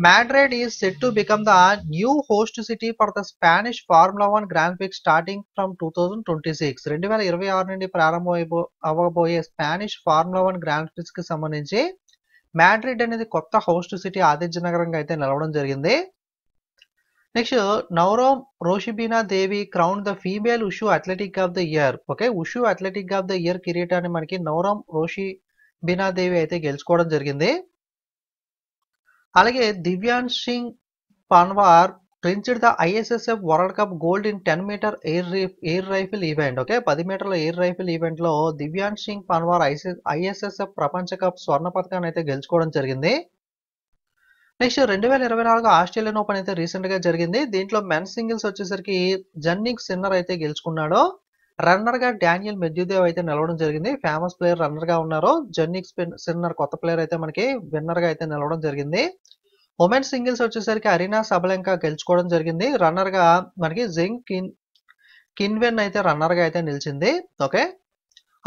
Madrid is set to become the new host city for the Spanish Formula 1 Grand Prix starting from 2026. 2026 నుండి ప్రారంభం అవ్వబోయే Spanish formula 1 grand prix కి సంబంధించి మాడ్రిడ్ అనేది కొత్త హోస్ట్ సిటీ ఆతిథ్య నగరంగా అయితే నిలవడం జరిగింది. Next Naorem Roshibina Devi crown the female wushu athletic of the year. Okay, wushu athletic of the year కిరీటాన్ని మనకి నౌరోమ్ రోషిబీనా దేవి అయితే గెలుచుకోవడం జరిగింది. అలాగే Divyansh Singh Panwar clinched the ISSF world cup gold in 10 meter air rifle event. Okay, 10 మీటర్ల ఎయిర్ రైఫిల్ ఈవెంట్ లో దివ్యాన్ సింగ్ పన్వార్ ఐఎస్ఎస్ఎఫ్ ప్రపంచ cup స్వర్ణ పథకాన్ని అయితే గెలుచుకోవడం జరిగింది. నెక్స్ట్ 2024 ఆస్ట్రేలియన్ ఓపెన్ అయితే రీసెంట్ గా జరిగింది. దీంట్లో మెన్స్ సింగిల్స్ వచ్చేసరికి జన్నిక్ సిన్నర్ అయితే గెలుచుకున్నాడు. రన్నర్ గా డానియల్ మెద్యూదేవ్ అయితే నిలవడం జరిగింది. ఫేమస్ ప్లేయర్ రన్నర్ గా ఉన్నారు. జన్నిక్ సిన్నర్ కొత్త ప్లేయర్ అయితే మనకి విన్నర్ గా అయితే నిలవడం జరిగింది. ఉమెన్ సింగిల్స్ వచ్చేసరికి అరీనా సబలెంకా గెలుచుకోవడం జరిగింది. రన్నర్ గా మనకి జెంగ్ కిన్వెన్ అయితే రన్నర్ గా అయితే నిలిచింది. ఓకే,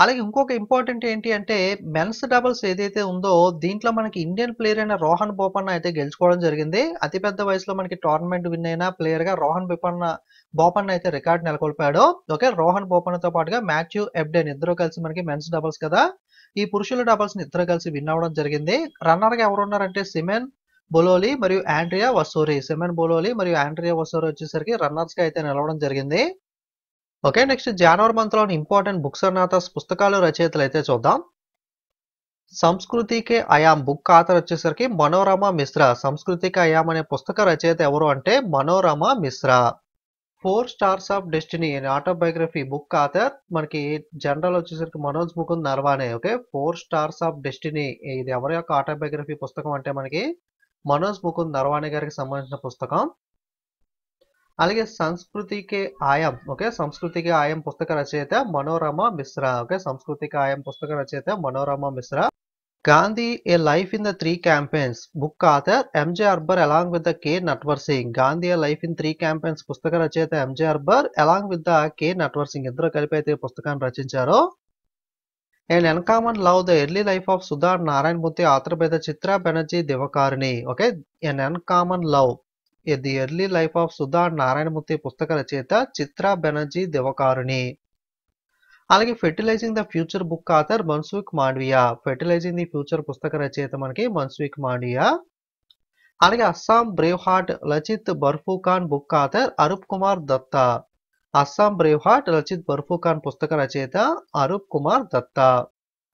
అలాగే ఇంకొక ఇంపార్టెంట్ ఏంటి అంటే మెన్స్ డబుల్స్ ఏదైతే ఉందో దీంట్లో మనకి ఇండియన్ ప్లేయర్ అయిన రోహన్ బోపన్న అయితే గెలుచుకోవడం జరిగింది. అతిపెద్ద వయసులో మనకి టోర్నమెంట్ విన్ అయిన ప్లేయర్ గా రోహన్ బోపన్న అయితే రికార్డ్ నెలకొల్పాడు. ఓకే, రోహన్ బోపన్నతో పాటుగా మాథ్యూ ఎబ్డెన్ ఇద్దరు కలిసి మనకి మెన్స్ డబుల్స్ కదా, ఈ పురుషుల డబుల్స్ ని ఇద్దరు కలిసి విన్ అవ్వడం జరిగింది. రన్నర్ గా ఎవరు ఉన్నారంటే సిమెన్ బొలోలి మరియు ఆండ్రియా వసోరి. సిమెన్ బొలోలి మరియు ఆండ్రియా వసోరి వచ్చేసరికి రన్నర్స్ గా అయితే నిలవడం జరిగింది. ఓకే, నెక్స్ట్ జనవరి మంత్ లోని ఇంపార్టెంట్ బుక్స్ అండ్ ఆథర్స్ పుస్తకాలు రచయితలు అయితే చూద్దాం. సంస్కృతికే అయాం బుక్ ఆథర్ వచ్చేసరికి మనోరమ మిశ్రా. సంస్కృతికే అయాం అనే పుస్తక రచయిత ఎవరు అంటే Manorama Mishra. 4 stars of destiny అనే ఆటోబయోగ్రఫీ బుక్ ఆథర్ మనకి జనరల్ వచ్చేసరికి Manoj Mukund Naravane. Okay, 4 stars of destiny ఇది ఎవరి యొక్క ఆటోబయోగ్రఫీ పుస్తకం అంటే మనకి మనోజ్ ముకుంద్ నర్వానే గారికి సంబంధించిన పుస్తకం. అలాగే సంస్కృతికే ఆయం. ఓకే, సంస్కృతికే ఆయం పుస్తక రచయిత మనోరమ మిశ్రా. ఓకే, సంస్కృతికే ఆయం పుస్తక రచయిత Manorama Mishra. Gandhi a life in the 3 campaigns book author MJ Akbar along with the K Natwar Singh. Gandhi a life in 3 campaigns పుస్తక రచయిత MJ Akbar along with the K Natwar Singh ఇద్దరు కలిపి అయితే పుస్తకాన్ని రచించారు. And uncommon love the early life of Sudha Narayana Murty author by the Chitra Banerjee Divakaruni. Okay, an uncommon love the early life of Sudha Narayana Murty పుస్తక రచయిత చిత్రా బెనర్జీ దివకారిణి. అలాగే fertilising the future book author Mansukh Mandaviya. Fertilising the future పుస్తక రచయిత మనకి మన్సుఖ్ మాండవియా. అలాగే Assam brave heart Lachit Borphukan book author Arup Kumar Dutta. Assam brave heart Lachit Borphukan పుస్తక రచయిత Arup Kumar Dutta.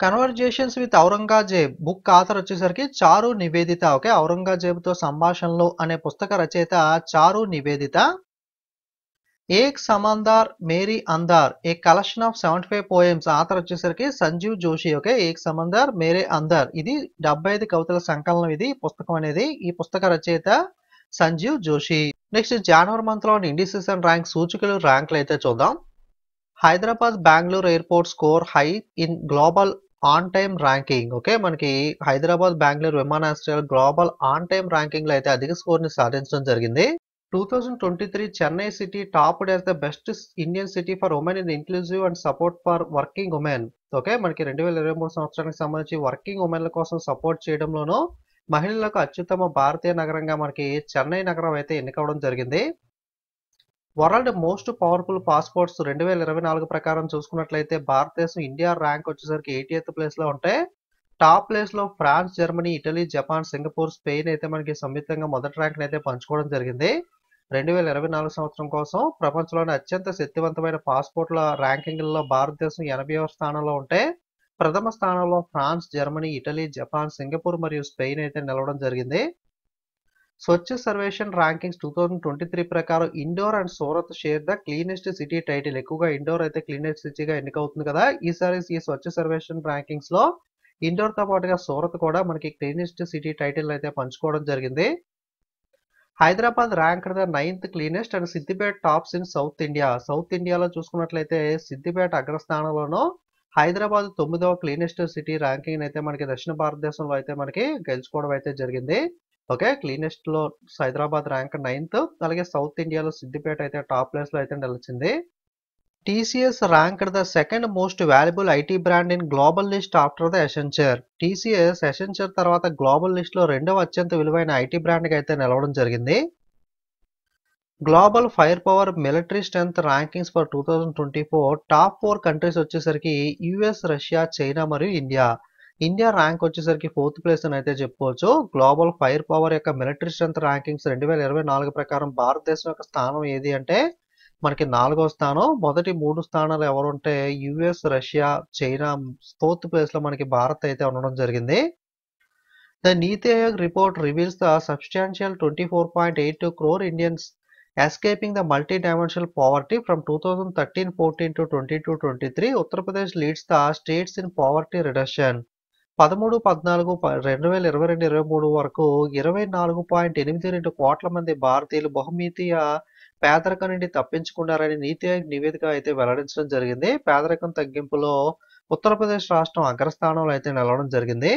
Conversations with Aurangzeb book author వచ్చేసరికి చారు నివేదిత. ఓకే, ఔరంగజేబుతో సంభాషణలు అనే పుస్తక రచయిత Charu Nivedita. Ek Samandar Meri Andar a collection of 75 poems author వచ్చేసరికి సంజీవ్ జోషి. ఓకే, ఏక్ సమందార్ మేరే అందార్ ఇది 75 కవితల సంకలనం. ఇది పుస్తకం అనేది. ఈ పుస్తక రచయిత సంజీవ్ జోషి. నెక్స్ట్ జనవరి మంత్ లో ఇండిసెస్ అండ్ ర్యాంక్ సూచికలు ర్యాంకులు అయితే చూద్దాం. Hyderabad Bengaluru airport score high in global on time ranking. Okay, మనకి హైదరాబాద్ బెంగళూరు విమానాశ్రయాలు గ్లోబల్ ఆన్ టైమ్ ర్యాంకింగ్ లో అయితే అధిక స్కోర్ ని సాధించడం జరిగింది. 2023 Chennai city topped as the best Indian city for women in inclusive and support for working women. Okay, మనకి 2023 సంవత్సరానికి సంబంధించి వర్కింగ్ ఉమెన్ల కోసం సపోర్ట్ చేయడంలోనూ మహిళలకు అత్యుత్తమ భారతీయ నగరంగా మనకి చెన్నై నగరం అయితే ఎన్నికవడం జరిగింది. వరల్డ్ మోస్ట్ పవర్ఫుల్ పాస్పోర్ట్స్ 2024 ప్రకారం చూసుకున్నట్లయితే భారతదేశం ఇండియా ర్యాంక్ వచ్చేసరికి 88th ప్లేస్ లో ఉంటే టాప్ ప్లేస్ లో France, Germany, Italy, Japan, Singapore, Spain అయితే మనకి సంయుక్తంగా మొదటి ర్యాంక్ అయితే పంచుకోవడం జరిగింది. 2024 సంవత్సరం కోసం ప్రపంచంలోని అత్యంత శక్తివంతమైన పాస్పోర్ట్ల ర్యాంకింగ్లలో భారతదేశం 80వ స్థానంలో ఉంటే ప్రథమ స్థానంలో France, Germany, Italy, Japan, Singapore మరియు స్పెయిన్ అయితే నిలవడం జరిగింది. స్వచ్ఛ సర్వేక్షణ్ ర్యాంకింగ్స్ 2023 ప్రకారం Indore and Surat share the cleanest city title. ఎక్కువగా ఇండోర్ అయితే క్లీనెస్ట్ సిటీగా ఎన్నికవుతుంది కదా. ఈసారి ఈ స్వచ్ఛ సర్వేక్షణ్ ర్యాంకింగ్స్ లో ఇండోర్ తో పాటుగా సూరత్ కూడా మనకి క్లీనెస్ట్ సిటీ టైటిల్ అయితే పంచుకోవడం జరిగింది. Hyderabad rank the 9th cleanest and Siddipet tops in south India. South ఇండియాలో చూసుకున్నట్లయితే సిద్దిపేట అగ్రస్థానంలోనూ హైదరాబాద్ 9వ క్లీనెస్ట్ సిటీ ర్యాంకింగ్ అయితే మనకి దక్షిణ భారతదేశంలో అయితే మనకి గెలుచుకోవడం అయితే జరిగింది. ఓకే, క్లీనెస్ట్ లో హైదరాబాద్ ర్యాంక్ 9th, అలాగే సౌత్ ఇండియాలో సిద్దిపేట అయితే టాప్ ప్లేస్ లో అయితే నిలిచింది. TCS ranked the second most valuable IT brand in global list after the ఎసెన్చర్. TCS ఎసెన్చర్ తర్వాత గ్లోబల్ లిస్ట్ లో రెండవ అత్యంత విలువైన ఐటీ బ్రాండ్ గా అయితే నిలవడం జరిగింది. Global fire power military strength rankings for 2024 top 4 countries వచ్చేసరికి యుఎస్, రష్యా, చైనా మరియు ఇండియా. ఇండియా ర్యాంక్ వచ్చేసరికి 4th ప్లేస్ అని అయితే చెప్పుకోవచ్చు. గ్లోబల్ ఫైర్ పవర్ యొక్క మిలిటరీ స్ట్రెంత్ ర్యాంకింగ్స్ 2024 ప్రకారం భారతదేశం యొక్క స్థానం ఏది అంటే మనకి 4వ స్థానం. మొదటి 3 స్థానాలు ఎవరుంటే US, Russia, China. 4th place లో మనకి భారత్ అయితే ఉండడం జరిగింది. The NITI Aayog report reveals the substantial 24.82 crore Indians escaping the multi-dimensional poverty from 2013-14 to 22-23. Uttar Pradesh leads the states in poverty reduction. 13-14 2022-23 వరకు 24.82 కోట్ల మంది భారతీయులు బహుమితీయ పేదరికం నుండి తప్పించుకున్నారని నీతి ఆయోగ్ నివేదిక అయితే వెల్లడించడం జరిగింది. పేదరికం తగ్గింపులో ఉత్తరప్రదేశ్ రాష్ట్రం అగ్రస్థానంలో అయితే నిలవడం జరిగింది.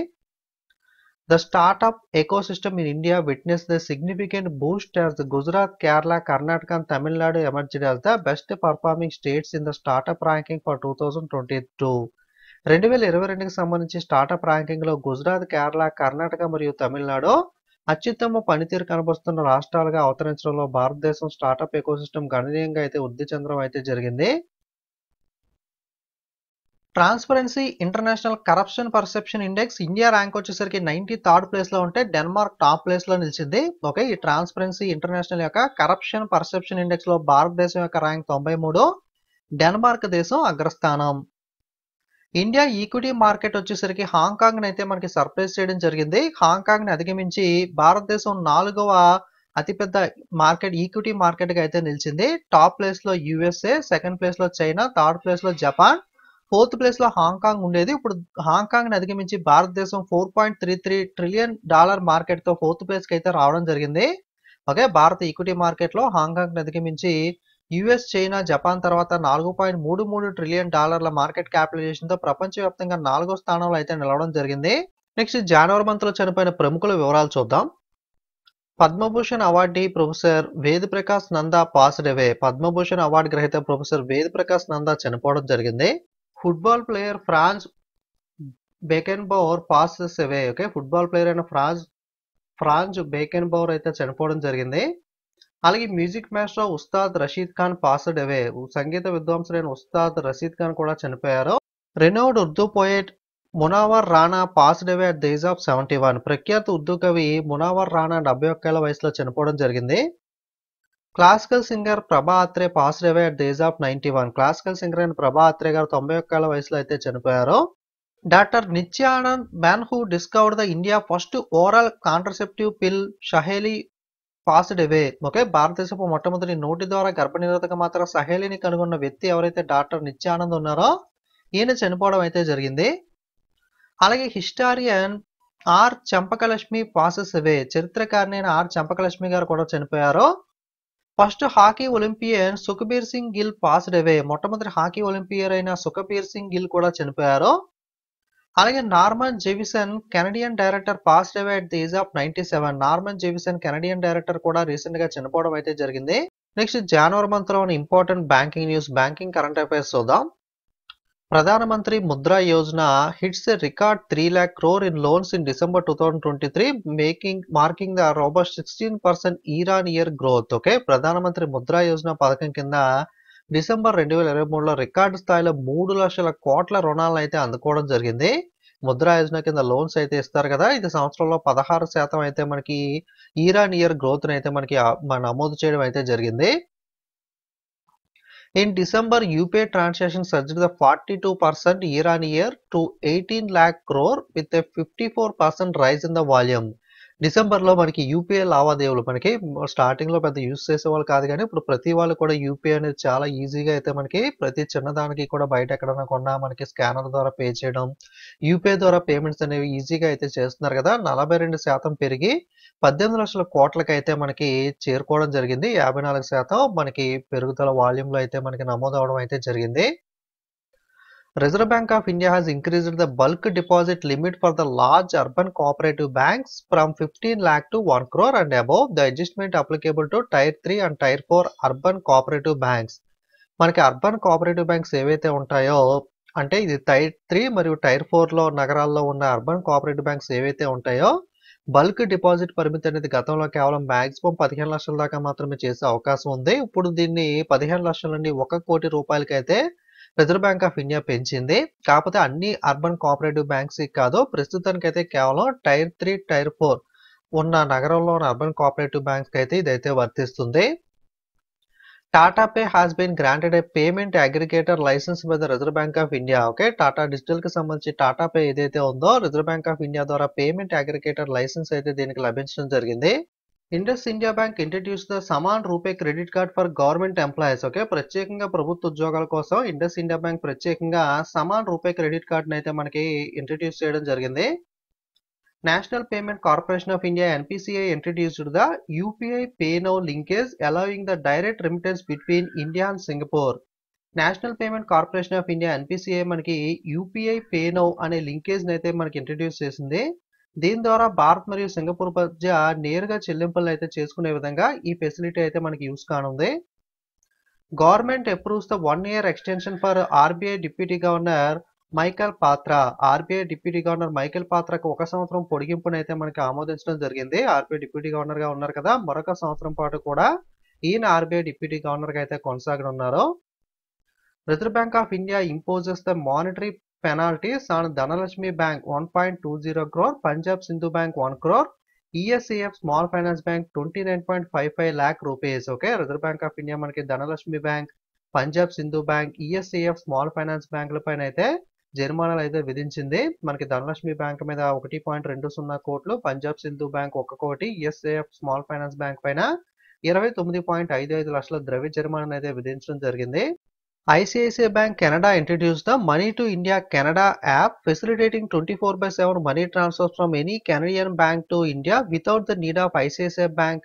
The startup ecosystem in India witnessed a significant boost as the Gujarat, Kerala, Karnataka and Tamil Nadu emerged as the best performing states in the startup ranking for 2022. 2022కి సంబంధించి స్టార్టప్ ర్యాంకింగ్ లో గుజరాత్, కేరళ, కర్ణాటక మరియు తమిళనాడు అత్యుత్తమ పనితీరు కనబరుస్తున్న రాష్ట్రాలుగా అవతరించడంలో భారతదేశం స్టార్టప్ ఎకోసిస్టమ్ గణనీయంగా అయితే వృద్ధి చెందడం అయితే జరిగింది. Transparency international corruption perception index India rank వచ్చేసరికి 93rd ప్లేస్ లో ఉంటే డెన్మార్క్ టాప్ ప్లేస్ లో నిలిచింది. ఓకే, ఈ ట్రాన్స్పరెన్సీ ఇంటర్నేషనల్ యొక్క కరప్షన్ పర్సెప్షన్ ఇండెక్స్ లో భారతదేశం యొక్క ర్యాంక్ 93, డెన్మార్క్ దేశం అగ్రస్థానం. ఇండియా ఈక్విటీ మార్కెట్ వచ్చేసరికి హాంకాంగ్ అయితే మనకి సర్ప్రైజ్ చేయడం జరిగింది. హాంకాంగ్ ని అధిగమించి భారతదేశం 4వ అతిపెద్ద మార్కెట్ ఈక్విటీ మార్కెట్ గా అయితే నిలిచింది. టాప్ ప్లేస్ లో యుఎస్ఏ, సెకండ్ ప్లేస్ లో చైనా, థర్డ్ ప్లేస్ లో జపాన్, 4th ప్లేస్ లో హాంకాంగ్ ఉండేది. ఇప్పుడు హాంకాంగ్ ని అధిగమించి భారతదేశం $4.33 ట్రిలియన్ మార్కెట్ తో 4th ప్లేస్ కి అయితే రావడం జరిగింది. ఓకే, భారత ఈక్విటీ మార్కెట్ లో హాంకాంగ్ ని అధిగమించి యుఎస్, చైనా, జపాన్ తర్వాత $4.33 ట్రిలియన్ మార్కెట్ క్యాపిటలైజేషన్ తో ప్రపంచవ్యాప్తంగా 4వ స్థానంలో అయితే నిలవడం జరిగింది. నెక్స్ట్ జనవరి మంత్ లో చనిపోయిన ప్రముఖుల వివరాలు చూద్దాం. Padma Bhushan awardee professor Ved Prakash Nanda passed away. Padma Bhushan award గ్రహీత ప్రొఫెసర్ వేద్ ప్రకాష్ నందా చనిపోవడం జరిగింది. Football player Franz Beckenbauer passes away. Okay, football player అయిన ఫ్రాంజ్ బెకెన్బౌర్ అయితే చనిపోవడం జరిగింది. అలాగే music master Ustad Rashid Khan passed away. సంగీత విద్వాంసులైన ఉస్తాద్ రషీద్ ఖాన్ కూడా చనిపోయారు. Renowned Urdu poet Munawwar Rana passed away at the age of 71. ప్రఖ్యాత ఉర్దూ కవి మునావర్ రాణా 71 ఏళ్ల వయసులో చనిపోవడం జరిగింది. Classical singer Prabha Atre passed away at the age of 91. Classical singer అయిన ప్రభా అత్రే గారు 91 ఏళ్ల వయసులో అయితే చనిపోయారు. Doctor Nityanand man who discovered the India first oral contraceptive pill Saheli passed away. Okay, భారతదేశపు మొట్టమొదటి నోటి ద్వారా గర్భనిరోధక మాత్ర సహేలిని కనుగొన్న వ్యక్తి ఎవరైతే డాక్టర్ నిత్యానంద్ ఉన్నారో ఈయన చనిపోవడం అయితే జరిగింది. అలాగే హిస్టారియన్ ఆర్ చంపకలక్ష్మి పాసెస్ అవే. చరిత్రకారిణి అయిన ఆర్ చంపకలక్ష్మి గారు కూడా చనిపోయారు. First hockey Olympian Sukhbir Singh Gill passed away. మొట్టమొదటి హాకీ ఒలింపియర్ అయిన సుఖబీర్ సింగ్ గిల్ కూడా చనిపోయారు. అలాగే Norman Jewison Canadian director passed away at the age of 97. Norman Jewison Canadian director కూడా రీసెంట్ గా చనిపోవడం అయితే జరిగింది. నెక్స్ట్ జనవరి మంత్ లో important banking news, banking current affairs చూద్దాం. Pradhan Mantri Mudra Yojana hits a record 3 lakh crore in loans in December 2023, marking the robust 16% year-on-year growth. Okay, Pradhan Mantri Mudra Yojana పథకం కింద December 2023లో record స్థాయిలో 3 లక్షల కోట్ల రుణాలను అయితే అందుకోవడం జరిగింది. ముద్రా యోజన కింద లోన్స్ అయితే ఇస్తారు కదా, ఇది సంవత్సరంలో 16% అయితే మనకి year-on-year growth అయితే మనకి నమోదు చేయడం అయితే జరిగింది. In December, UPI transactions surged the 42% year-on-year to 18 lakh crore with a 54% rise in the volume. డిసెంబర్లో మనకి యూపీఐ లావాదేవీలు మనకి స్టార్టింగ్లో పెద్ద యూజ్ చేసేవాళ్ళు కాదు, కానీ ఇప్పుడు ప్రతి వాళ్ళు కూడా యూపీఐ అనేది చాలా ఈజీగా అయితే మనకి ప్రతి చిన్నదానికి కూడా బయట ఎక్కడైనా కొన్నా మనకి స్కానర్ ద్వారా పే చేయడం, యూపీఐ ద్వారా పేమెంట్స్ అనేవి ఈజీగా అయితే చేస్తున్నారు కదా. 42% పెరిగి 18 లక్షల కోట్లకి అయితే మనకి చేరుకోవడం జరిగింది. 54% మనకి పెరుగుదల వాల్యూమ్లో అయితే మనకి నమోదు అవడం అయితే జరిగింది. Reserve Bank of India has increased the bulk deposit limit for the large urban cooperative banks from 15 lakh to 1 crore and above. The adjustment applicable to Tier 3 and Tier 4 urban cooperative banks. మనకి urban cooperative banks ఏవైతే ఉంటాయో, అంటే ఇది tyre 3 మరియు tyre 4లో నగరాల్లో ఉన్న urban cooperative banks ఏవైతే ఉంటాయో బల్క్ డిపాజిట్ పరిమితి అనేది గతంలో కేవలం మ్యాక్సిమం 15 లక్షల దాకా మాత్రమే చేసే అవకాశం ఉంది. ఇప్పుడు దీన్ని 15 లక్షల నుండి 1 కోటి రూపాయలకి అయితే రిజర్వ్ బ్యాంక్ ఆఫ్ ఇండియా పెంచింది. కాకపోతే అన్ని అర్బన్ కోఆపరేటివ్ బ్యాంక్స్ కాదు, ప్రస్తుతానికి అయితే కేవలం టైర్ 3 టైర్ 4 ఉన్న నగరంలో ఉన్న అర్బన్ కోఆపరేటివ్ బ్యాంక్స్ అయితే ఇదైతే వర్తిస్తుంది. Tata pay has been granted a payment aggregator licence by the reserve bank of India. Okay, Tata digital కి సంబంధించి టాటా పే ఏదైతే ఉందో రిజర్వ్ బ్యాంక్ ఆఫ్ ఇండియా ద్వారా పేమెంట్ అగ్రిగేటర్ లైసెన్స్ అయితే దీనికి లభించడం జరిగింది. Indus India bank introduce the Samman RuPay credit card for government employees. Okay, ప్రత్యేకంగా ప్రభుత్వ ఉద్యోగాల కోసం ఇండస్ ఇండియా బ్యాంక్ ప్రత్యేకంగా సమాన్ రూపే క్రెడిట్ కార్డ్ అయితే మనకి ఇంట్రడ్యూస్ చేయడం జరిగింది. National payment corporation of India NPCI introduced the UPI pay now linkage allowing the direct remittance between India and Singapore. National payment corporation of India NPCI మనకి UPI pay now అనే linkage అయితే మనకి introduce చేసింది. దీని ద్వారా భారత్ మరియు Singapore మధ్య నేరుగా చెల్లింపులను అయితే చేసుకునే విధంగా ఈ ఫెసిలిటీ అయితే మనకి యూస్ కానుంది. Government approves the 1 year extension for RBI deputy governor Michael Patra. RBI deputy governor Michael పాత్రకు 1 సంవత్సరం పొడిగింపును అయితే మనకి ఆమోదించడం జరిగింది. RBI డిప్యూటీ గవర్నర్ గా ఉన్నారు కదా, మరొక సంవత్సరం పాటు కూడా ఈయన RBI డిప్యూటీ గవర్నర్ గా అయితే కొనసాగనున్నారు. Reserve bank of India imposes the monetary penalties on Dhanalakshmi Bank 1.20 crore, Punjab Sindhu Bank 1 crore, ESCF Small Finance Bank 29.55 lakh rupees. Okay, Reserve Bank of India మనకి Dhanalakshmi bank, Punjab Sindhu bank, ESCF small finance బ్యాంకుల పైన అయితే జరిమానాలు అయితే విధించింది. మనకి Dhanalakshmi bank మీద 1.20 కోట్లు, పంజాబ్ సింధు బ్యాంక్ 1 కోటి, ESCF స్మాల్ ఫైనాన్స్ బ్యాంక్ పైన 29.55 లక్షల ద్రవ్య జరిమానాను అయితే విధించడం జరిగింది. ICICI Bank Canada introduced the Money to India Canada app, facilitating 24/7 money transfers from any Canadian bank to India without the need of ICICI Bank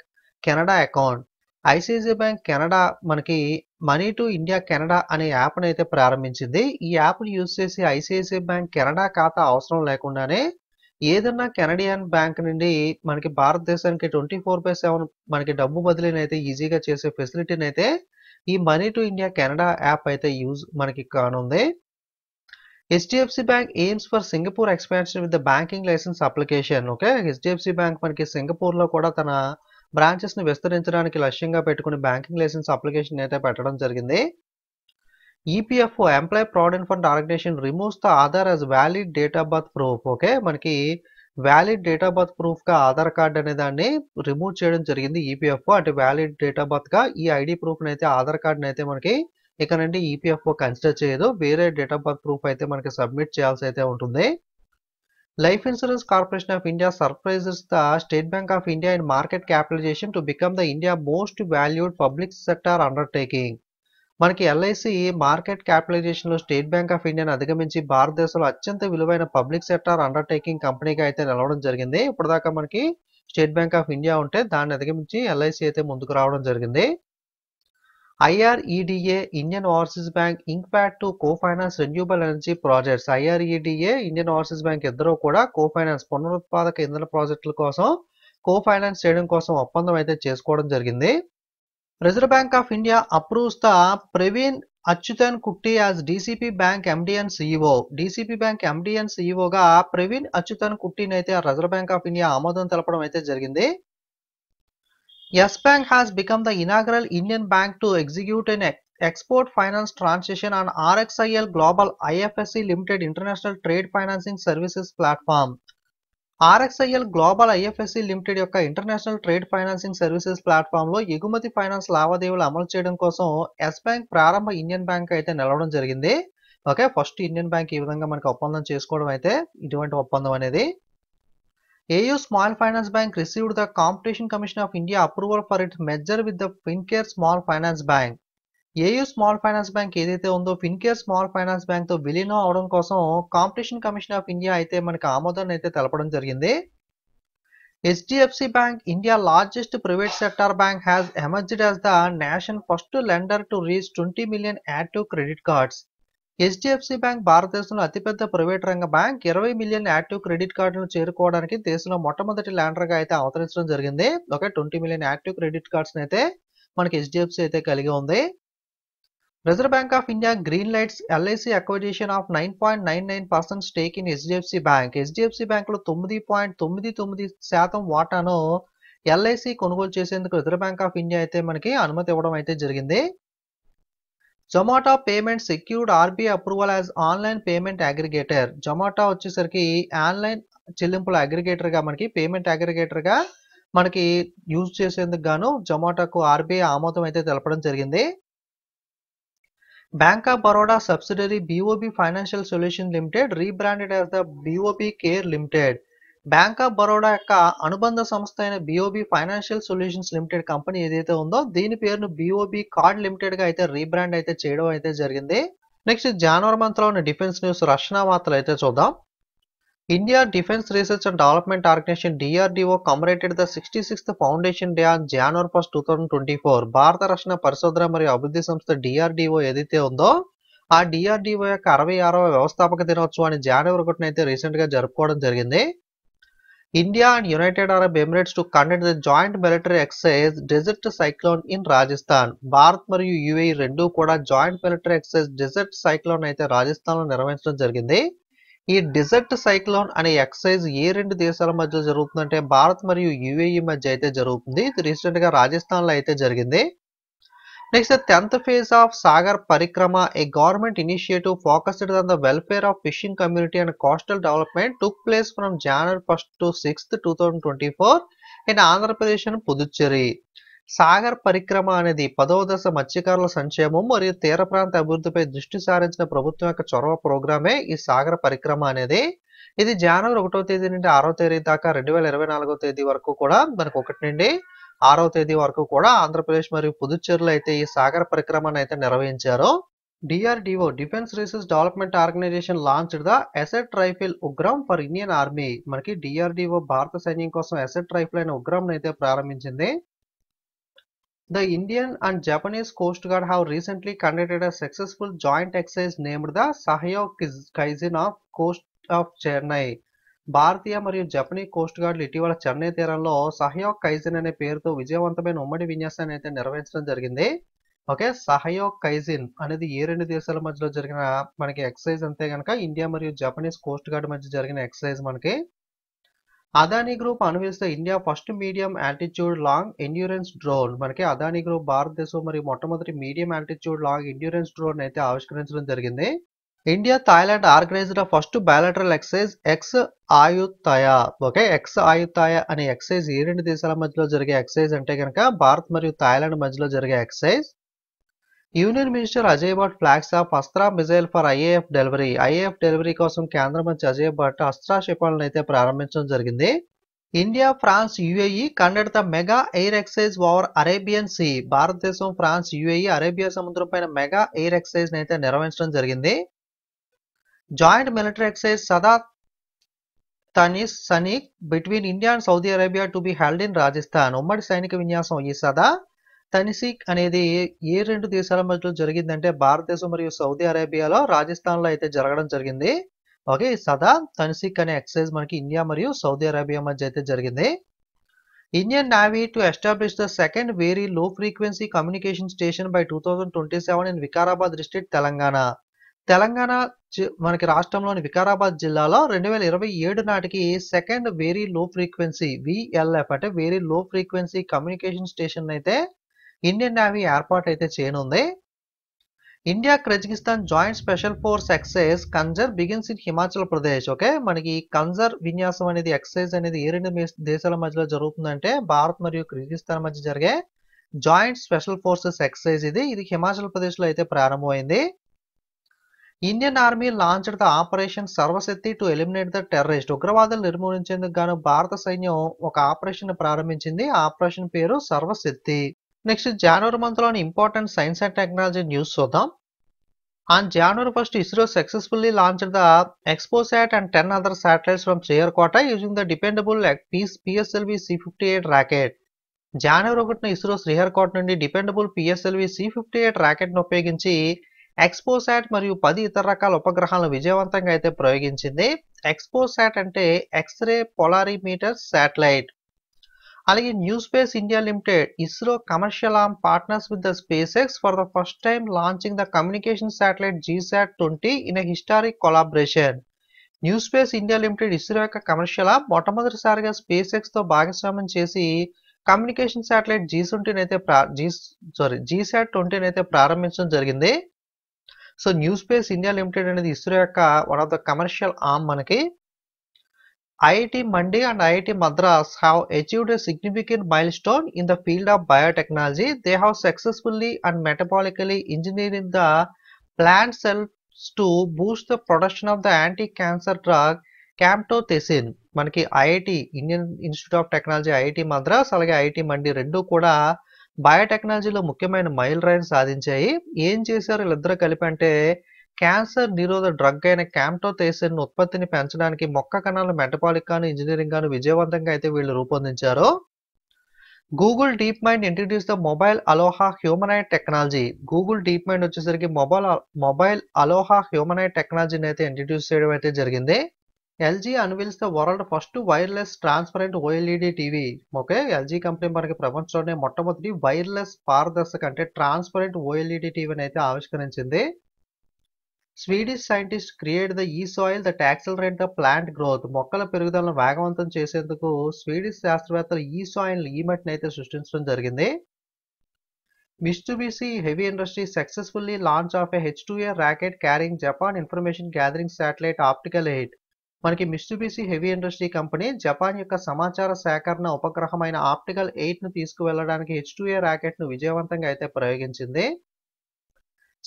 Canada account. ICICI Bank Canada మనకి money to India Canada అనే యాప్ను అయితే ప్రారంభించింది. ఈ యాప్ను use చేసి ICICI Bank Canada ఖాతా అవసరం లేకుండానే ఏదన్నా కెనడియన్ బ్యాంక్ నుండి మనకి భారతదేశానికి 24/7 మనకి డబ్బు బదిలీని అయితే ఈజీగా చేసే ఫెసిలిటీని అయితే ఈ money to India Canada app అయితే యూజ్ మనకి కానుంది. HDFC Bank aims for Singapore expansion with the banking license application. Okay, HDFC Bank మనకి సింగపూర్ లో కూడా తన బ్రాంచెస్ ని విస్తరించడానికి లక్ష్యంగా పెట్టుకుని బ్యాంకింగ్ లైసెన్స్ అప్లికేషన్ అయితే పెట్టడం జరిగింది. EPFO employee provident fund organisation removes the Aadhaar as valid date of birth proof. Okay, మనకి వ్యాలిడ్ డేట్ ఆఫ్ బర్త్ ప్రూఫ్గా ఆధార్ కార్డ్ అనే దాన్ని రిమూవ్ చేయడం జరిగింది ఈపీఎఫ్ఓ. అంటే వ్యాలిడ్ డేట్ ఆఫ్ బర్త్గా ఈ ఐడి ప్రూఫ్ని అయితే ఆధార్ కార్డ్ని అయితే మనకి ఇక నుండి ఈపీఎఫ్ఓ కన్సిడర్ చేయదు. వేరే డేట్ ఆఫ్ బర్త్ ప్రూఫ్ అయితే మనకి సబ్మిట్ చేయాల్సి అయితే ఉంటుంది. Life Insurance Corporation of India surprises the State Bank of India in market capitalization to become the India most valued public sector undertaking. మనకి ఎల్ఐసి మార్కెట్ క్యాపిటలైజేషన్ లో state bank of ఇండియాని అధిగమించి భారతదేశంలో అత్యంత విలువైన పబ్లిక్ సెక్టార్ అండర్టేకింగ్ కంపెనీగా అయితే నిలవడం జరిగింది. ఇప్పటిదాకా మనకి స్టేట్ బ్యాంక్ ఆఫ్ ఇండియా ఉంటే దాన్ని అధిగమించి ఎల్ఐసి అయితే ముందుకు రావడం జరిగింది. IREDA Indian Overseas Bank Inkpad to co-finance renewable energy projects. IREDA Indian overseas bank ఇద్దరు కూడా కో-ఫైనాన్స్ పునరుత్పాదక ఇంధన ప్రాజెక్టుల కోసం కో-ఫైనాన్స్ చేయడం కోసం ఒప్పందం అయితే చేసుకోవడం జరిగింది. Reserve bank of India approves the Praveen Achuthan Kutty as DCB bank MD and CEO. DCB bank MD and సిఇఓగా ప్రవీణ్ అచ్యుతన్ కుట్టిని అయితే రిజర్వ్ బ్యాంక్ ఆఫ్ ఇండియా ఆమోదం తెలపడం అయితే జరిగింది. Yes Bank has become the inaugural Indian bank to execute an export finance transaction on RXIL Global IFSC Limited International Trade Financing Services Platform. RXIL Global IFSC Limited యొక్క international trade financing services platform లో ఎగుమతి finance లావాదేవీలు అమలు చేయడం కోసం yes bank ప్రారంభ Indian bank అయితే నిలవడం జరిగింది. ఓకే, ఫస్ట్ ఇండియన్ బ్యాంక్ ఈ విధంగా మనకి ఒప్పందం చేసుకోవడం అయితే ఇటువంటి ఒప్పందం అనేది. AU Small Finance Bank received the Competition Commission of India approval for its merger with the Fincare Small Finance Bank. AU Small Finance Bank ఏదైతే ఉందో ఫిన్కేర్ స్మాల్ ఫైనాన్స్ బ్యాంక్ తో విలీనం అవడం కోసం కాంపిటీషన్ కమిషన్ ఆఫ్ ఇండియా అయితే మనకి ఆమోదాన్ని అయితే తెలపడం జరిగింది. HDFC Bank, India largest private sector bank, has emerged as the nation first lender to reach 20 million active credit cards. HDFC bank భారతదేశంలో అతిపెద్ద ప్రైవేట్ రంగ బ్యాంక్ 20 మిలియన్ యాక్టివ్ క్రెడిట్ కార్డులను చేరుకోవడానికి దేశంలో మొట్టమొదటి ల్యాండర్గా అయితే అవతరించడం జరిగింది. Okay, 20 million active credit cards అయితే మనకి HDFC అయితే కలిగి ఉంది. Reserve bank of India green lights LIC acquisition of 9.99% stake in HDFC bank. HDFC bank లో 9.99% వాటాను ఎల్ఐసి కొనుగోలు చేసేందుకు రిజర్వ్ బ్యాంక్ ఆఫ్ ఇండియా అయితే మనకి అనుమతి ఇవ్వడం అయితే జరిగింది. Zomato payment secured RBI approval as online payment aggregator. Zomato వచ్చేసరికి ఆన్లైన్ చెల్లింపుల అగ్రిగేటర్ గా మనకి పేమెంట్ అగ్రిగేటర్ గా మనకి యూజ్ చేసేందుకు గాను జొమాటోకు RBI ఆమోదం అయితే తెలపడం జరిగింది. Bank of Baroda subsidiary BOB financial solution limited rebranded as the BOB care limited. Bank of Baroda యొక్క అనుబంధ సంస్థ అయిన BOB financial solutions limited company ఏదైతే ఉందో దీని పేరును BOB కార్డ్ లిమిటెడ్ గా అయితే రీబ్రాండ్ అయితే చేయడం అయితే జరిగింది. నెక్స్ట్ జనవరి మంత్ లో ఉన్న డిఫెన్స్ న్యూస్ రక్షణ వార్తలు అయితే చూద్దాం. India defence research and development organisation DRDO commemorated the 66th foundation day on January 1, 2024. భారత రక్షణ పరిశోధన మరియు అభివృద్ధి సంస్థ DRDO ఏదైతే ఉందో ఆ DRDO యొక్క 66వ వ్యవస్థాపక దినోత్సవాన్ని January 1 అయితే రీసెంట్ గా జరుపుకోవడం జరిగింది. India and United Arab Emirates to conduct the joint military exercise Desert Cyclone in Rajasthan. Bharat మరియు UAE రెండు కూడా joint military exercise desert cyclone అయితే రాజస్థాన్ లో నిర్వహించడం జరిగింది. ఈ డెజర్ట్ సైక్లోన్ అనే ఎక్సర్సైజ్ ఏ రెండు దేశాల మధ్య జరుగుతుందంటే భారత్ మరియు UAE మధ్య అయితే జరుగుతుంది. ఇది రీసెంట్ గా రాజస్థాన్ లో అయితే జరిగింది. Next, the 10th phase of Sagar Parikrama, a government initiative focused on the welfare of fishing community and coastal development, took place from January 1st to 6th, 2024 in Andhra Pradesh and Puducherry. Sagar పరిక్రమ అనేది 10వ దశ మత్స్యకారుల సంక్షేమం మరియు తీర ప్రాంత అభివృద్ధిపై దృష్టి సారించిన ప్రభుత్వం యొక్క చొరవ ప్రోగ్రామే ఈ సాగర్ పరిక్రమ అనేది. ఇది జనవరి 1వ తేదీ నుండి 6వ తేదీ దాకా 2024వ తేదీ వరకు కూడా మనకు 1 నుండి 6వ తేదీ వరకు కూడా ఆంధ్రప్రదేశ్ మరియు పుదుచ్చేరిలో అయితే ఈ సాగర్ పరిక్రమను అయితే నిర్వహించారు. DRDO defence research development organisation launched the assault rifle Ugram for Indian army. మనకి DRDO భారత సైన్యం కోసం అసెట్ రైఫిల్ అయిన ఉగ్రం అయితే ప్రారంభించింది. The Indian and Japanese Coast Guard have recently conducted a successful joint exercise named the Sahyog Kaizen of Coast of Chennai. భారతీయ మరియు Japanese Coast గార్డులు ఇటీవల చెన్నై తీరంలో సహయోగ్ కైజిన్ అనే పేరుతో విజయవంతమైన ఉమ్మడి విన్యాసాన్ని అయితే నిర్వహించడం జరిగింది. ఓకే, సహయోగ్ కైజిన్ అనేది ఏ రెండు దేశాల మధ్యలో జరిగిన మనకి ఎక్సర్సైజ్ అంతే కనుక ఇండియా మరియు జపనీస్ కోస్ట్ గార్డ్ మధ్య జరిగిన ఎక్సర్సైజ్ మనకి. Adani group unveils the India first medium altitude long endurance drone. మనకి అదానీ గ్రూప్ భారతదేశం మరియు మొట్టమొదటి medium altitude long endurance drone అయితే ఆవిష్కరించడం జరిగింది. India Thailand organised first bilateral exercise Ex Ayutthaya. Okay, Ex Ayutthaya అనే ఎక్సైజ్ ఏ రెండు దేశాల మధ్యలో జరిగే ఎక్సైజ్ అంటే కనుక భారత్ మరియు థాయిలాండ్ మధ్యలో జరిగే exercise. Union minister Ajay Bhatt flags off Astra missile for IAF delivery. IAF delivery కోసం కేంద్ర మంత్రి అజయ్ భట్ అస్త్రా క్షిపణులను అయితే ప్రారంభించడం జరిగింది. India France UAE conduct the mega air exercise over Arabian sea. భారతదేశం ఫ్రాన్స్ యుఏఈ అరేబియా సముద్రం పైన మెగా ఎయిర్ ఎక్సైజ్ అయితే నిర్వహించడం జరిగింది. Joint military exercise Sada Tanseeq సనీక్ between India and Saudi Arabia to be held in Rajasthan. ఉమ్మడి సైనిక విన్యాసం ఈ సదా తనిసిక్ అనేది ఏ రెండు దేశాల మధ్యలో జరిగిందంటే భారతదేశం మరియు సౌదీ అరేబియాలో రాజస్థాన్లో అయితే జరగడం జరిగింది. ఓకే, సదా తనిసిక్ అనే ఎక్సైజ్ మనకి ఇండియా మరియు సౌదీ అరేబియా మధ్య అయితే జరిగింది. Indian navy to establish the second very low frequency communication station by 2027 in Vikarabad district Telangana. Telangana మనకి రాష్ట్రంలోని వికారాబాద్ జిల్లాలో 2027 నాటికి second very low frequency VLF అంటే very low frequency communication station అయితే ఇండియన్ నేవీ ఏర్పాటు అయితే చేయనుంది. India Kazakhstan joint special force exercise Kanjar begins in Himachal Pradesh. Okay, మనకి కన్జర్ విన్యాసం అనేది ఎక్సైజ్ అనేది ఏ రెండు దేశాల మధ్యలో జరుగుతుందంటే భారత్ మరియు కజకిస్తాన్ మధ్య జరిగే జాయింట్ స్పెషల్ ఫోర్సెస్ ఎక్సైజ్ ఇది హిమాచల్ ప్రదేశ్ లో అయితే ప్రారంభమైంది. Indian army launched the operation సర్వశక్తి టు ఎలిమినేట్ ద టెర్రరిస్ట్. ఉగ్రవాదులు నిర్మూలించేందుకు గాను భారత సైన్యం ఒక ఆపరేషన్ ప్రారంభించింది. ఆపరేషన్ పేరు సర్వశక్తి. నెక్స్ట్ జనవరి మంత్ లోని important science and technology news చూద్దాం. On January 1st, ISRO successfully launched the XPOSat and 10 other satellites from Sriharkota using the dependable PSLV C-58 rocket. January 1న ఇస్రో శ్రీహరికోట నుండి డిపెండబుల్ PSLV C-58 రాకెట్ను ఉపయోగించి ఎక్స్పోసాట్ మరియు 10 ఇతర రకాల ఉపగ్రహాలను విజయవంతంగా అయితే ప్రయోగించింది. ఎక్స్పోసాట్ అంటే ఎక్స్రే పొలారిమీటర్ శాటిలైట్. అలాగే new space India limited ISRO commercial arm partners with the space X for the first time launching the communication satellite GSAT-20 in a historic collaboration. New space India limited ISRO యొక్క commercial arm మొట్టమొదటిసారిగా space X తో భాగస్వామ్యం చేసి communication satellite GSAT-20 అయితే ప్రారంభించడం జరిగింది. So new space India limited అనేది ఇస్రో యొక్క one of the commercial arm మనకి. IIT Mandi and IIT Madras have achieved a significant milestone in the field of biotechnology. They have successfully and metabolically engineered the plant cells to boost the production of the anti-cancer drug camptothecin. మనకి IIT Indian institute of technology IIT Madras అలాగే IIT మండి రెండు కూడా బయోటెక్నాలజీలో ముఖ్యమైన mile రాయిని సాధించాయి. ఏం చేశారు వీళ్ళిద్దరూ కలిపి అంటే క్యాన్సర్ నిరోధ డ్రగ్ అయిన క్యాంప్టోథెసిన్ ఉత్పత్తిని పెంచడానికి మొక్క కణాల మెటబాలిక్ గాను ఇంజనీరింగ్ గాను విజయవంతంగా అయితే వీళ్ళు రూపొందించారు. Google DeepMind introduce the mobile Aloha humanoid technology. Google DeepMind వచ్చేసరికి మొబైల్ అలోహా హ్యూమనాయిడ్ టెక్నాలజీని అయితే ఇంట్రడ్యూస్ చేయడం అయితే జరిగింది. LG unveils the world first wireless transparent OLED TV. Okay, LG company మనకి ప్రపంచంలోనే మొట్టమొదటి వైర్లెస్ పారదర్శక అంటే ట్రాన్స్పరెంట్ OLED టీవీని అయితే ఆవిష్కరించింది. Swedish scientist create the e-soil that accelerate the plant growth. మొక్కల పెరుగుదలను వేగవంతం చేసేందుకు స్వీడిష్ శాస్త్రవేత్తలు ఈ మట్టిని అయితే సృష్టించడం జరిగింది. Mitsubishi heavy industry successfully launch of A H-2A rocket carrying Japan information gathering satellite optical 8. మనకి Mitsubishi heavy industry company Japan యొక్క సమాచార సేకరణ ఉపగ్రహమైన ఆప్టికల్ 8ను తీసుకువెళ్లడానికి H-2A రాకెట్ ను విజయవంతంగా అయితే ప్రయోగించింది.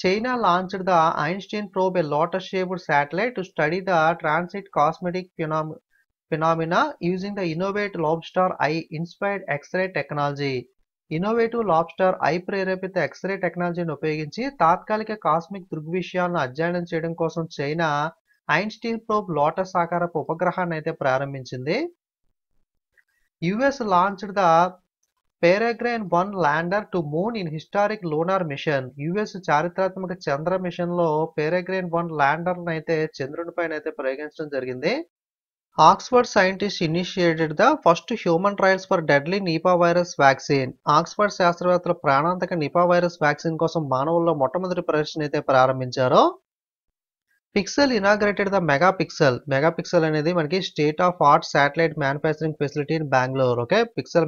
China launched the Einstein probe, a lotus-shaped satellite, to study the transit cosmetic phenomena using the innovative lobster eye-inspired X-ray technology. Innovative lobster I ప్రేరేపిత x ray టెక్నాలజీని ఉపయోగించి తాత్కాలిక కాస్మిక్ దృగ్విషయాలను అధ్యయనం చేయడం కోసం చైనా ఐన్స్టీన్ ప్రోబ్ లోటస్ ఆకారపు ఉపగ్రహాన్ని అయితే ప్రారంభించింది. US launched the Peregrine 1 lander to moon in historic lunar mission. US చారిత్రాత్మక చంద్ర మిషన్ లో Peregrine 1 lander అయితే చంద్రుని పైన అయితే ప్రయోగించడం జరిగింది. Oxford scientist initiated the first human trials for deadly Nipah virus vaccine. Oxford శాస్త్రవేత్తలు ప్రాణాంతక నిపా వైరస్ వ్యాక్సిన్ కోసం మానవుల్లో మొట్టమొదటి పరీక్షను అయితే ప్రారంభించారు. Pixel inaugurated the megapixel. Megapixel అనేది మనకి state of art satellite manufacturing facility in Bengaluru. Okay,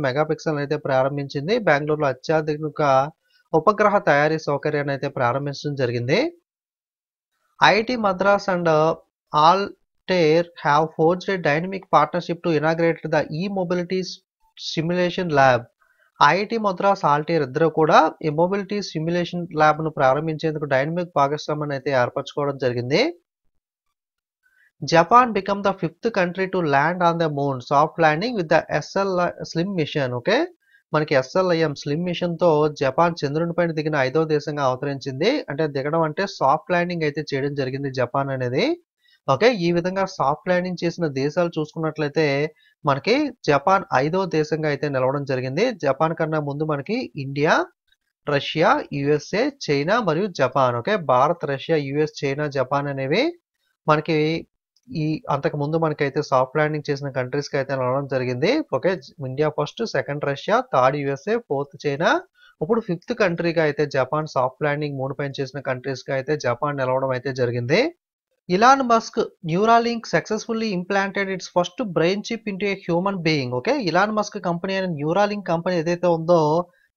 megapixel అయితే ప్రారంభించింది. బెంగళూరులో అత్యాధునిక ఉపగ్రహ తయారీ సౌకర్యాన్ని అయితే ప్రారంభించడం జరిగింది. IIT Madras and Altair have forged a dynamic partnership to inaugurate the e-mobility simulation lab. IIT Madras Altair ఇద్దరు కూడా ఈ మొబిలిటీ సిమ్యులేషన్ ల్యాబ్ ను ప్రారంభించేందుకు డైనమిక్ భాగస్వామ్యాన్ని అయితే ఏర్పరచుకోవడం జరిగింది. Japan become the 5th country to land on the moon soft landing with the slim mission. Okay, మనకి SLIM స్లిమ్ మిషన్ తో జపాన్ చంద్రుని పైన దిగిన 5వ దేశంగా అవతరించింది. అంటే దిగడం అంటే సాఫ్ట్ ల్యాండింగ్ అయితే చేయడం జరిగింది జపాన్ అనేది. ఓకే, ఈ విధంగా సాఫ్ట్ ల్యాండింగ్ చేసిన దేశాలు చూసుకున్నట్లయితే మనకి జపాన్ 5వ దేశంగా అయితే నిలవడం జరిగింది. జపాన్ కన్నా ముందు మనకి ఇండియా, రష్యా, USA, చైనా మరియు Japan. Okay, Bharat, Russia, US, China, Japan అనేవి మనకి ఈ అంతకు ముందు మనకైతే సాఫ్ట్ ల్యాండింగ్ చేసిన కంట్రీస్ కి అయితే నిలవడం జరిగింది. Okay, India first, second Russia, third USA, fourth China, ఇప్పుడు 5th కంట్రీగా అయితే జపాన్ సాఫ్ట్ ల్యాండింగ్ మూన్ పైన చేసిన కంట్రీస్ గా అయితే జపాన్ నిలవడం అయితే జరిగింది. Elon Musk Neuralink successfully implanted it's first brain chip into a human being. Okay, Elon Musk company అయిన న్యూరాలింక్ కంపెనీ ఏదైతే ఉందో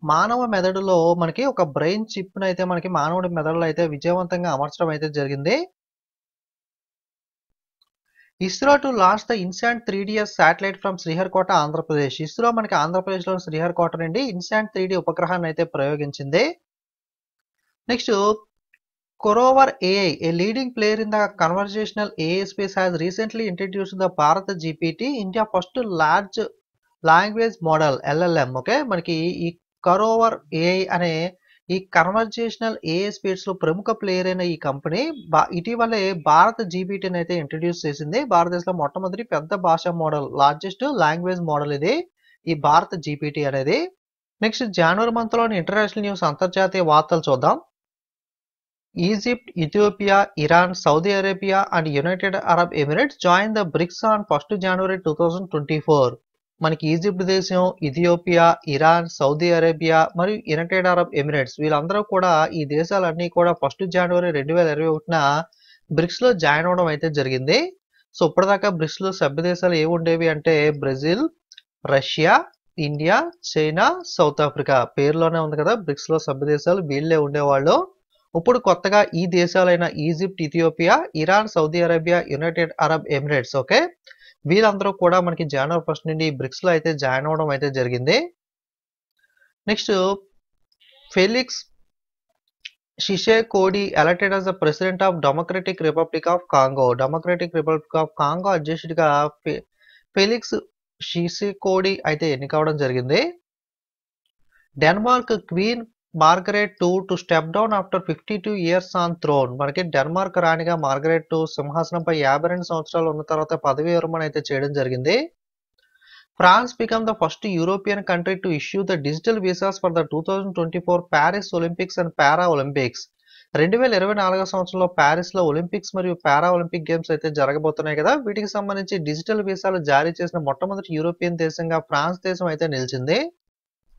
మానవ మెదడులో మనకి ఒక బ్రెయిన్ చిప్ అయితే మనకి మానవుడి మెదడులో అయితే విజయవంతంగా అమర్చడం అయితే జరిగింది. ISRO to launch the INSAT 3DS satellite from Sriharikota, Andhra Pradesh. ISRO మనకి ఆంధ్రప్రదేశ్ లో శ్రీహరికోట నుండి ఇన్సాట్ 3D ఉపగ్రహాన్ని అయితే ప్రయోగించింది. Next, Coraver AI, a leading player in the conversational AI space, has recently introduced the Bharat GPT, India first large language model LLM. Okay, మనకి ఈ Coraver AI అనే ఈ conversational AI space లో ప్రముఖ ప్లేయర్ అయిన ఈ company ఇటీవలే భారత్ జీపీటీని అయితే ఇంట్రడ్యూస్ చేసింది. భారతదేశంలో మొట్టమొదటి పెద్ద భాషా మోడల్, లార్జెస్ట్ లాంగ్వేజ్ మోడల్ ఇది ఈ భారత్ జీపీటీ అనేది. నెక్స్ట్, జనవరి మంత్ లోని ఇంటర్నేషనల్ న్యూస్ అంతర్జాతీయ వార్తలు చూద్దాం. Egypt, Ethiopia, Iran, Saudi Arabia and United Arab Emirates joined the BRICS on 1st January 2024. మనకి ఈజిప్ట్ దేశం, ఇథియోపియా, ఇరాన్, సౌదీ అరేబియా మరియు యునైటెడ్ అరబ్ ఎమిరేట్స్ వీళ్ళందరూ కూడా ఈ దేశాలన్నీ కూడా 1st జనవరి 2021న బ్రిక్స్ లో జాయిన్ అవడం అయితే జరిగింది. సో ఇప్పటిదాకా బ్రిక్స్ లో సభ్య దేశాలు ఏవి ఉండేవి అంటే Brazil, Russia, India, China, south Africa. పేరులోనే ఉంది కదా బ్రిక్స్ లో సభ్య దేశాలు, వీళ్ళే ఉండేవాళ్ళు. ఇప్పుడు కొత్తగా ఈ దేశాలైన Egypt, Ethiopia, Iran, Saudi Arabia, United Arab Emirates, okay, వీళ్ళందరూ కూడా మనకి జనవరి 1st నుండి బ్రిక్స్ లో అయితే జాయిన్ అవడం అయితే జరిగింది. Next, Felix Tshisekedi elected as the president of Democratic Republic of Congo. Democratic Republic of Congo అధ్యక్షుడిగా ఫెలిక్స్ షిషెకోడి అయితే ఎన్నికవడం జరిగింది. Denmark queen Margrethe II to step down after 52 years on throne. మనకి డెన్మార్క్ రాణిగా Margrethe II సింహాసనంపై 52 సంవత్సరాలు ఉన్న తర్వాత పదవి విరమణ అయితే చేయడం జరిగింది. France become the first European country to issue the digital visas for the 2024 Paris Olympics and para Olympics. 2024 సంవత్సరంలో ప్యారిస్ లో ఒలింపిక్స్ మరియు పారా ఒలింపిక్ గేమ్స్ అయితే జరగబోతున్నాయి కదా, వీటికి సంబంధించి డిజిటల్ వీసాలు జారీ చేసిన మొట్టమొదటి యూరోపియన్ దేశంగా ఫ్రాన్స్ దేశం అయితే నిలిచింది.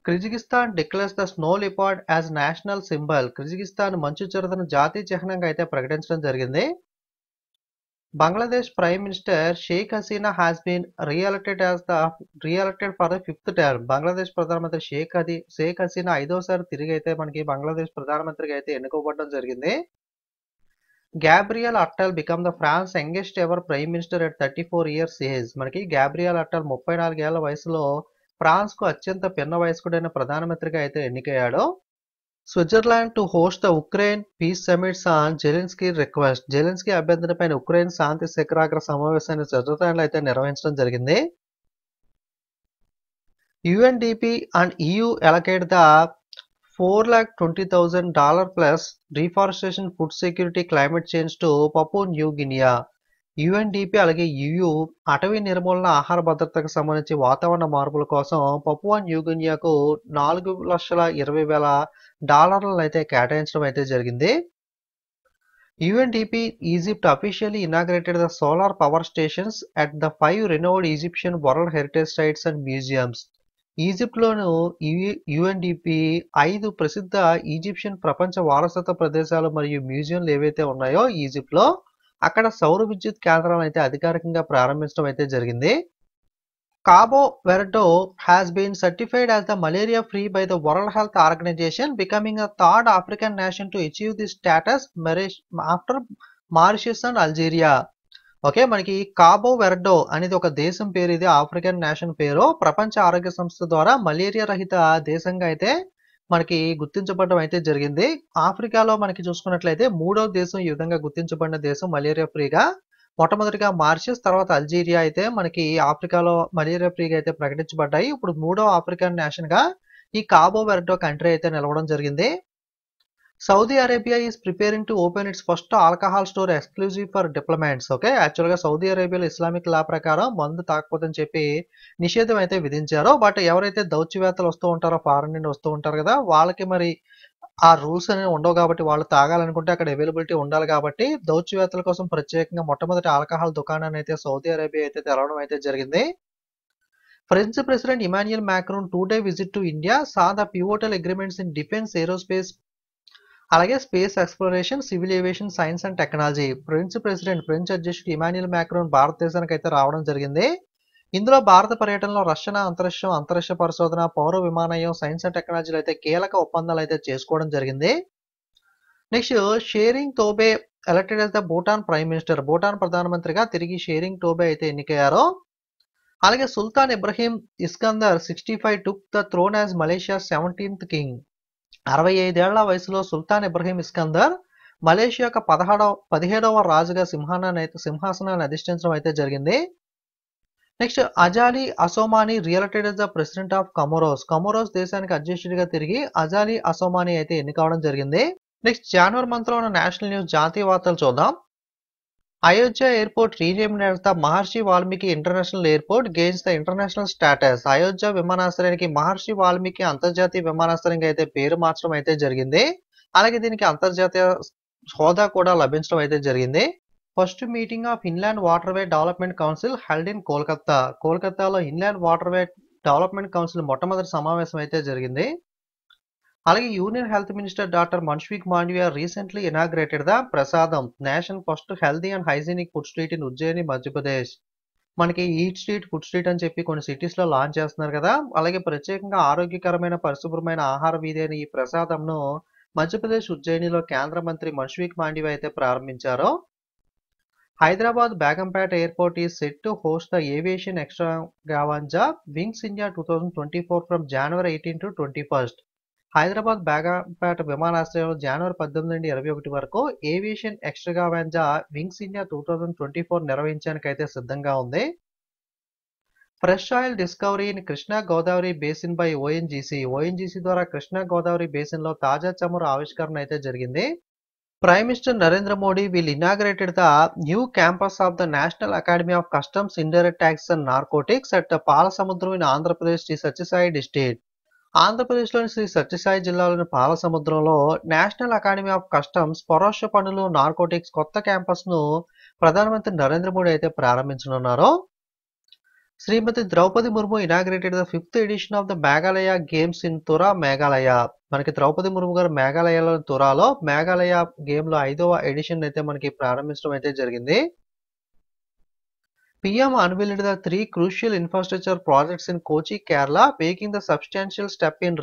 Kyrgyzstan declares the snow leopard as national symbol. Kyrgyzstan మంచు చిరుతను జాతీయ చిహ్నంగా అయితే ప్రకటించడం జరిగింది. Bangladesh prime minister Sheikh Hasina has been reelected for the 5th term. Bangladesh ప్రధానమంత్రి షేక్ హసీనా 5వసారి తిరిగి అయితే మనకి బంగ్లాదేశ్ ప్రధానమంత్రిగా అయితే ఎన్నుకోబడడం జరిగింది. Gabriel Attal become the France youngest ever prime minister at 34 years age. మనకి గ్యాబ్రియల్ అట్టల్ 34 ఏళ్ల వయసులో ఫ్రాన్స్ కు అత్యంత పిన్న వయస్కుడైన ప్రధానమంత్రిగా అయితే ఎన్నికయ్యాడు. Switzerland to host the Ukraine peace summits on Zelensky request. Zelensky అభ్యర్థన పైన ఉక్రెయిన్ శాంతి శిఖరాగ్ర సమావేశాన్ని స్విట్జర్లాండ్ లో అయితే నిర్వహించడం జరిగింది. UNDP and EU allocate the $420,000 plus reforestation, food security, climate change to Papua New Guinea. UNDP అలాగే EU అటవీ నిర్మూలన, ఆహార భద్రతకు సంబంధించి వాతావరణ మార్పుల కోసం పపువా న్యూ గినియాకు $4,20,000 అయితే కేటాయించడం అయితే జరిగింది. UNDP Egypt officially inaugurated the solar power stations at the 5 renowned Egyptian World Heritage Sites and Museums. Egypt loan UNDP 5 ప్రసిద్ధ ఈజిప్షియన్ ప్రపంచ వారసత్వ ప్రదేశాలు మరియు మ్యూజియంలు ఏవైతే ఉన్నాయో ఈజిప్ట్ లో అక్కడ సౌర విద్యుత్ కేంద్రాలను అయితే అధికారికంగా ప్రారంభించడం అయితే జరిగింది. కాబో వెర్డో has been certified as the malaria free by the World Health Organization, becoming the third African nation to achieve this status after Mauritius and Algeria. Okay, మనకి కాబో వెర్డో అనేది ఒక దేశం పేరు, ఇది ఆఫ్రికన్ నేషన్ పేరు. ప్రపంచ ఆరోగ్య సంస్థ ద్వారా మలేరియా రహిత దేశంగా అయితే మనకి గుర్తించబడడం అయితే జరిగింది. ఆఫ్రికాలో మనకి చూసుకున్నట్లయితే 3వ దేశం ఈ విధంగా గుర్తించబడిన దేశం మలేరియా ఫ్రీగా. మొట్టమొదటిగా మారిషస్, తర్వాత అల్జీరియా అయితే మనకి ఆఫ్రికాలో మలేరియా ఫ్రీగా అయితే ప్రకటించబడ్డాయి. ఇప్పుడు 3వ ఆఫ్రికన్ నేషన్ గా ఈ కాబో వెర్డో కంట్రీ అయితే నిలవడం జరిగింది. Saudi Arabia is preparing to open it's first alcohol store exclusive for diplomats. Okay, యాక్చువల్గా సౌదీ అరేబియాలో ఇస్లామిక్ లా ప్రకారం మందు తాకపోతని చెప్పి నిషేధం అయితే విధించారు. బట్ ఎవరైతే దౌత్యవేత్తలు వస్తూ ఉంటారో, ఫారెన్ నుండి వస్తూ ఉంటారు కదా, వాళ్ళకి మరి ఆ రూల్స్ అనేవి ఉండవు కాబట్టి, వాళ్ళు తాగాలనుకుంటే అక్కడ అవైలబిలిటీ ఉండాలి కాబట్టి దౌత్యవేత్తల కోసం ప్రత్యేకంగా మొట్టమొదటి ఆల్కహాల్ దుకాణాన్ని అయితే సౌదీ అరేబియా అయితే తెరవడం అయితే జరిగింది. French president Emmanuel Macron 2-day visit to India saw the pivotal agreements in defence, aerospace, అలాగే space exploration, civil aviation, science and technology. French అధ్యక్షుడు ఇమాన్యుయల్ మ్యాక్రోన్ భారతదేశానికి అయితే రావడం జరిగింది. ఇందులో భారత పర్యటనలో రక్షణ, అంతరిక్ష పరిశోధన, పౌర విమానయం, సైన్స్ అండ్ టెక్నాలజీలో అయితే కీలక ఒప్పందాలు అయితే చేసుకోవడం జరిగింది. Next, Tshering Tobgay elected as the Bhutan prime minister. Bhutan ప్రధానమంత్రిగా తిరిగి షేరింగ్ తోబే అయితే ఎన్నికయ్యారు. అలాగే Sultan Ibrahim Iskandar 65 took the throne as Malaysia 17th king. 65 ఏళ్ల వయసులో సుల్తాన్ ఇబ్రహీం ఇస్కందర్ మలేషియా యొక్క 17వ రాజుగా సింహాసనాన్ని అధిష్ఠించడం అయితే జరిగింది. Next, Azali Assoumani reelected as the president of Comoros దేశానికి అధ్యక్షుడిగా తిరిగి అజాలి అసోమాని అయితే ఎన్నికవడం జరిగింది. నెక్స్ట్, జనవరి మంత్ లో ఉన్న నేషనల్ న్యూస్ జాతీయ వార్తలు చూద్దాం. Ayodhya airport renamed as the Maharshi Valmiki international airport gains the international status. Ayodhya విమానాశ్రయానికి మహర్షి వాల్మీకి అంతర్జాతీయ విమానాశ్రయంగా అయితే పేరు మార్చడం అయితే జరిగింది. అలాగే దీనికి అంతర్జాతీయ హోదా కూడా లభించడం అయితే జరిగింది. First meeting of inland waterway development council held in Kolkata. కోల్కతాలో ఇన్లాండ్ వాటర్వే డెవలప్మెంట్ కౌన్సిల్ మొట్టమొదటి సమావేశం అయితే జరిగింది. అలాగే union health minister doctor Mansukh Mandaviya recently inaugurated the ప్రసాదం, nation first healthy and hygienic food street in Ujjaini, Madhya Pradesh. మనకి ఈట్ స్ట్రీట్, ఫుడ్ స్ట్రీట్ అని చెప్పి కొన్ని సిటీస్ లో లాంచ్ చేస్తున్నారు కదా, అలాగే ప్రత్యేకంగా ఆరోగ్యకరమైన పరిశుభ్రమైన ఆహార వీధి అయిన ఈ ప్రసాదంను మధ్యప్రదేశ్ ఉజ్జయినిలో కేంద్ర మంత్రి మన్సుఖ్ మాండవియా అయితే ప్రారంభించారు. Hyderabad Begumpet airport is set to host the aviation extravaganza Wings India 2024 from January 18 to 21. Hyderabad Begumpet విమానాశ్రయంలో జనవరి 18 నుండి 21 వరకు ఏవియేషన్ ఎక్స్ట్రావాగంజా వింగ్స్ ఇండియా 2024 నిర్వహించడానికి అయితే సిద్ధంగా ఉంది. Fresh oil discovery in Krishna Godavari basin by ONGC ద్వారా కృష్ణా గోదావరి బేసిన్ లో తాజా చమురు ఆవిష్కరణ అయితే జరిగింది. Prime minister Narendra Modi will inaugurated the new campus of the National Academy of Customs, Indirect Taxes and Narcotics at Palasamudram in Andhra Pradesh Sri Sathya Sai district. ఆంధ్రప్రదేశ్లోని శ్రీ సత్యసాయి జిల్లాలోని పాలసముద్రంలో నేషనల్ అకాడమీ ఆఫ్ కస్టమ్స్ పరోక్ష పన్నులు, నార్కోటిక్స్ కొత్త క్యాంపస్ ను ప్రధానమంత్రి నరేంద్ర మోడీ అయితే ప్రారంభించనున్నారు. Shrimati Droupadi Murmu inaugurated the 5th edition of the Meghalaya games in Tura, Meghalaya. మనకి ద్రౌపది ముర్ము గారు మేఘాలయలోని తురాలో మేఘాలయ గేమ్ లో 5వ ఎడిషన్ అయితే మనకి ప్రారంభించడం అయితే జరిగింది. PM unveiled the 3 crucial infrastructure projects in Kochi, Kerala, making the substantial step in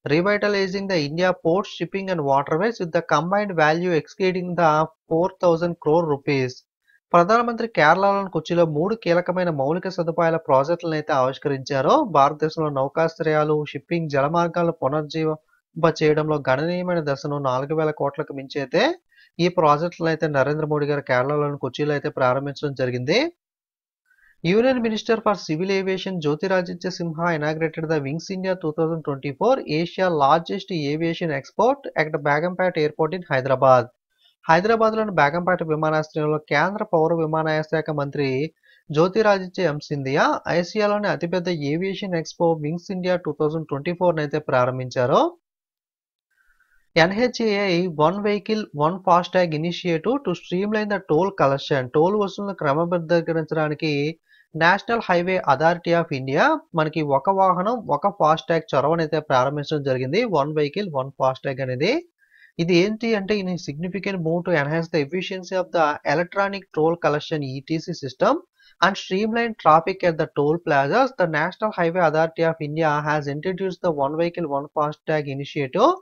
revitalizing the India ports, shipping and waterways with the combined value exceeding the 4,000 crore rupees. ప్రధానమంత్రి కేరళలోని కొచ్చిలో 3 కీలకమైన మౌలిక సదుపాయాల ప్రాజెక్టులను అయితే ఆవిష్కరించారు. భారతదేశంలో నౌకాశ్రయాలు, షిప్పింగ్, జలమార్గాలను పునరుజ్జీవ చేయడంలో గణనీయమైన దశను 4,000 కోట్లకు మించి అయితే ఈ ప్రాజెక్టులను అయితే నరేంద్ర మోడీ గారు కేరళలోని కొచ్చిలో అయితే ప్రారంభించడం జరిగింది. Union minister for civil aviation Jyotiraditya Simha inaugurated the wings India 2024 Asia largest aviation export at Begumpet airport in Hyderabad. హైదరాబాద్లోని బేగంపేట విమానాశ్రయంలో కేంద్ర పౌర విమానయాన శాఖ మంత్రి జ్యోతిరాదిత్య సింధియా ఆసియాలోని అతిపెద్ద ఏవియేషన్ ఎక్స్పో వింగ్స్ ఇండియా 2024 అయితే ప్రారంభించారు. NHAI one vehicle one FASTag initiative to streamline the toll collection. Toll వసూళ్లను క్రమబద్ధీకరించడానికి national highway authority of India మనకి ఒక వాహనం ఒక ఫాస్టాగ్ చొరవనైతే ప్రారంభించడం జరిగింది. వన్ వెహికల్ వన్ ఫాస్టాగ్ అనేది ఇది ఏంటి అంటే significant move to enhance the efficiency of the electronic toll collection ETC system. and streamline traffic at the toll plazas, the National Highway Authority of India has introduced the One Vehicle One Fastag initiative.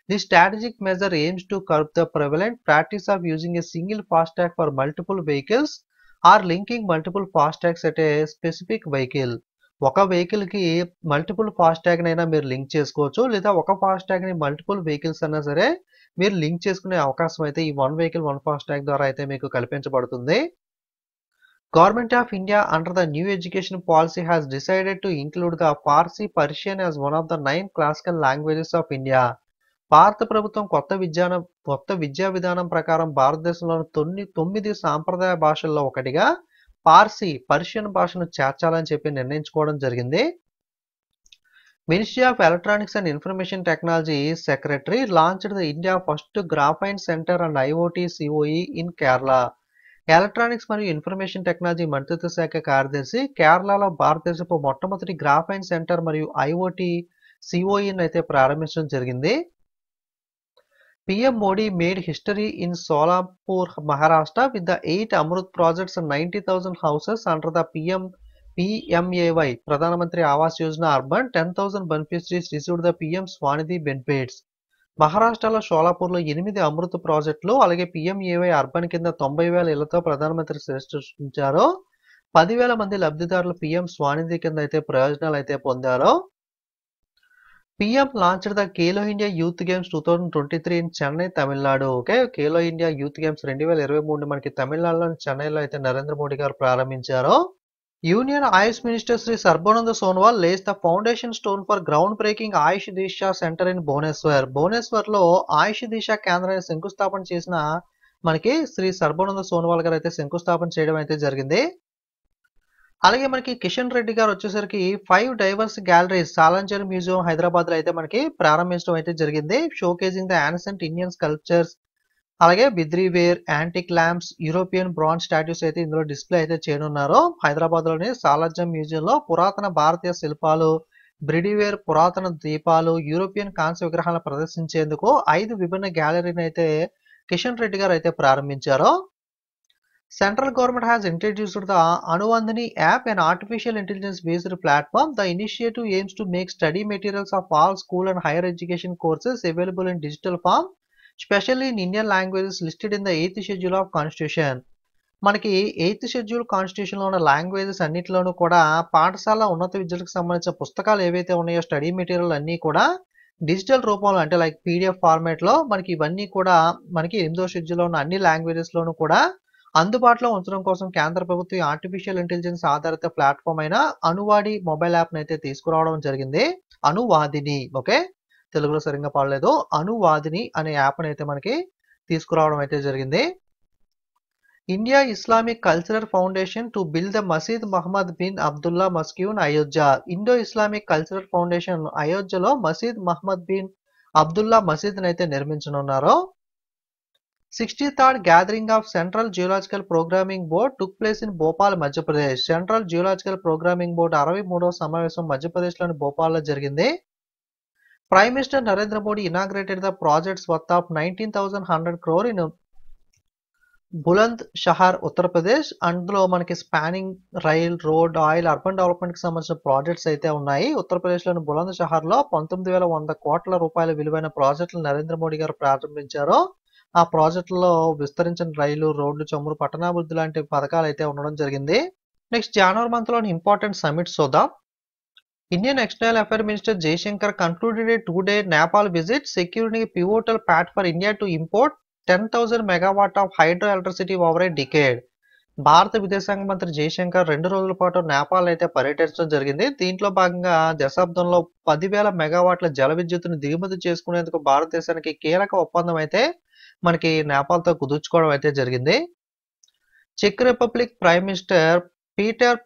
This strategic measure aims to curb the prevalent practice of using a single fastag for multiple vehicles or linking multiple fastags at a specific vehicle. ఒక vehicle కి multiple FASTag అయినా మీరు link చేసుకోవచ్చు, లేదా ఒక FASTag ని multiple vehicles అయినా సరే మీరు లింక్ చేసుకునే అవకాశం అయితే ఈ వన్ వెహికల్ వన్ ఫాస్టాగ్ ద్వారా అయితే మీకు కల్పించబడుతుంది. Government of India under the new education policy has decided to include the Farsi Persian as one of the 9 classical languages of India. భారత ప్రభుత్వం కొత్త విద్యా విధానం ప్రకారం భారతదేశంలోని 9 సాంప్రదాయ భాషల్లో ఒకటిగా పర్షియన్ భాషను చేర్చాలని చెప్పి నిర్ణయించుకోవడం జరిగింది. Ministry of Electronics and Information Technology Secretary launched the India first Graphene Center and IoT COE in Kerala. Electronics మరియు ఇన్ఫర్మేషన్ టెక్నాలజీ మంత్రిత్వ శాఖ కార్యదర్శి కేరళలో భారతదేశపు మొట్టమొదటి గ్రాఫైన్ సెంటర్ మరియు ఐఓటి సిఓఈని అయితే ప్రారంభించడం జరిగింది. PM Modi made history in Solapur, Maharashtra with the 8 Amrut projects and 90,000 houses under the PMAY ప్రధానమంత్రి Awas Yojana urban. 10,000 beneficiaries received the PM Swanidhi benefits. మహారాష్ట్రలో షోలాపూర్లో 8 అమృత ప్రాజెక్టులు అలాగే PMAY అర్బన్ కింద 90,000 ఇళ్లతో ప్రధానమంత్రి సృష్టించారు. 10,000 మంది లబ్ధిదారులు PM స్వానిధి కింద అయితే ప్రయోజనాలు అయితే పొందారు. PM launched the Khelo India Youth Games 2023 in Chennai, Tamil Nadu. Okay, Khelo India youth games 2023 మనకి తమిళనాడులోని చెన్నైలో అయితే నరేంద్ర మోడీ గారు ప్రారంభించారు. Union Ayush minister Shri Sarbananda Sonowal Lay's the foundation stone for ground breaking Ayush Deeksha centre in Bhubaneswar. భువనేశ్వర్లో ఆయుష్ దీక్ష కేంద్రాన్ని శంకుస్థాపన చేసిన మనకి శ్రీ సర్బానంద సోనోవాల్ గారు అయితే శంకుస్థాపన చేయడం అయితే జరిగింది. అలాగే మనకి కిషన్ రెడ్డి గారు వచ్చేసరికి 5 డైవర్స్ గ్యాలరీస్ సాలాంజర్ మ్యూజియం హైదరాబాద్ లో అయితే మనకి ప్రారంభించడం అయితే జరిగింది. షోకేజింగ్ ద యాన్సెంట్ ఇండియన్ స్కల్ప్చర్స్ అలాగే బిద్రీవేర్, antique lamps, European bronze statues అయితే ఇందులో డిస్ప్లే అయితే చేయనున్నారు. హైదరాబాద్ లోని సాలార్జంగ్ మ్యూజియం లో పురాతన భారతీయ శిల్పాలు, బ్రిడీవేర్ పురాతన దీపాలు, యూరోపియన్ కాంస్య విగ్రహాలను ప్రదర్శించేందుకు 5 విభిన్న గ్యాలరీని అయితే కిషన్ రెడ్డి గారు అయితే ప్రారంభించారు. Central government has introduced the Anuvandhini app, an artificial intelligence based platform. The initiative aims to make study materials of all school and higher education courses available in digital form, especially in Indian languages listed in the 8th schedule of constitution. మనకి 8th schedule constitution లో ఉన్న languages అన్నిటిలోనూ కూడా పాఠశాల ఉన్నత విద్యలకు సంబంధించిన పుస్తకాలు ఏవైతే ఉన్నాయో స్టడీ మెటీరియల్ అన్ని కూడా డిజిటల్ రూపంలో అంటే లైక్ PDF ఫార్మాట్ లో మనకి ఇవన్నీ కూడా మనకి 8వ షెడ్యూల్ లో ఉన్న అన్ని లాంగ్వేజెస్ లోనూ కూడా అందుబాటులో ఉంచడం కోసం కేంద్ర ప్రభుత్వం ఆర్టిఫిషియల్ ఇంటెలిజెన్స్ ఆధారిత ప్లాట్ఫామ్ అయిన అనువాడి మొబైల్ యాప్ అయితే తీసుకురావడం జరిగింది. అనువాదిని, ఓకే, తెలుగులో సరిగ్గా పాడలేదు, అనువాదిని అనే యాప్ అయితే మనకి తీసుకురావడం అయితే జరిగింది. India Islamic cultural foundation to build the Masjid Mohammed bin Abdullah mosque in Ayodhya. Indo Islamic cultural foundation అయోధ్యలో మసీద్ మహమ్మద్ బిన్ అబ్దుల్లా మసీద్ అయితే నిర్మించనున్నారు. 63rd gathering of Central Geological Programming Board took place in Bhopal, Madhya Pradesh. Central Geological Programming Board 63వ సమావేశం మధ్యప్రదేశ్లోని భోపాల్లో జరిగింది. Prime Minister Narendra Modi inaugurated the projects worth of 19,100 crore in బులంద్ షహర్ Uttar Pradesh. అందులో మనకి spanning rail, road, oil, urban development కి సంబంధించిన projects అయితే ఉన్నాయి. ఉత్తరప్రదేశ్లోని బులంద్ షహర్ లో 19,100 కోట్ల రూపాయల విలువైన ప్రాజెక్టులు నరేంద్ర మోడీ గారు ప్రారంభించారు. ఆ ప్రాజెక్టులో విస్తరించిన రైలు, రోడ్లు, చమురు, పట్టణాభివృద్ధి లాంటి పథకాలు అయితే ఉండడం జరిగింది. నెక్స్ట్ జనవరి మంత్ లోని ఇంపార్టెంట్ సమిట్స్ చూద్దాం. Indian external affair minister Jaishankar concluded a 2-day Nepal visit, securing a pivotal path for India to import 10,000 megawatt of hydro electricity over a decade. భారత విదేశాంగ మంత్రి జయశంకర్ 2 రోజుల పాటు నేపాల్ అయితే పర్యటించడం జరిగింది. దీంట్లో భాగంగా దశాబ్దంలో 10,000 మెగావాట్ల జల విద్యుత్తును దిగుమతి చేసుకునేందుకు భారతదేశానికి కీలక ఒప్పందం అయితే మనకి నేపాల్తో కుదుర్చుకోవడం అయితే జరిగింది. చెక్ Republic prime minister Peter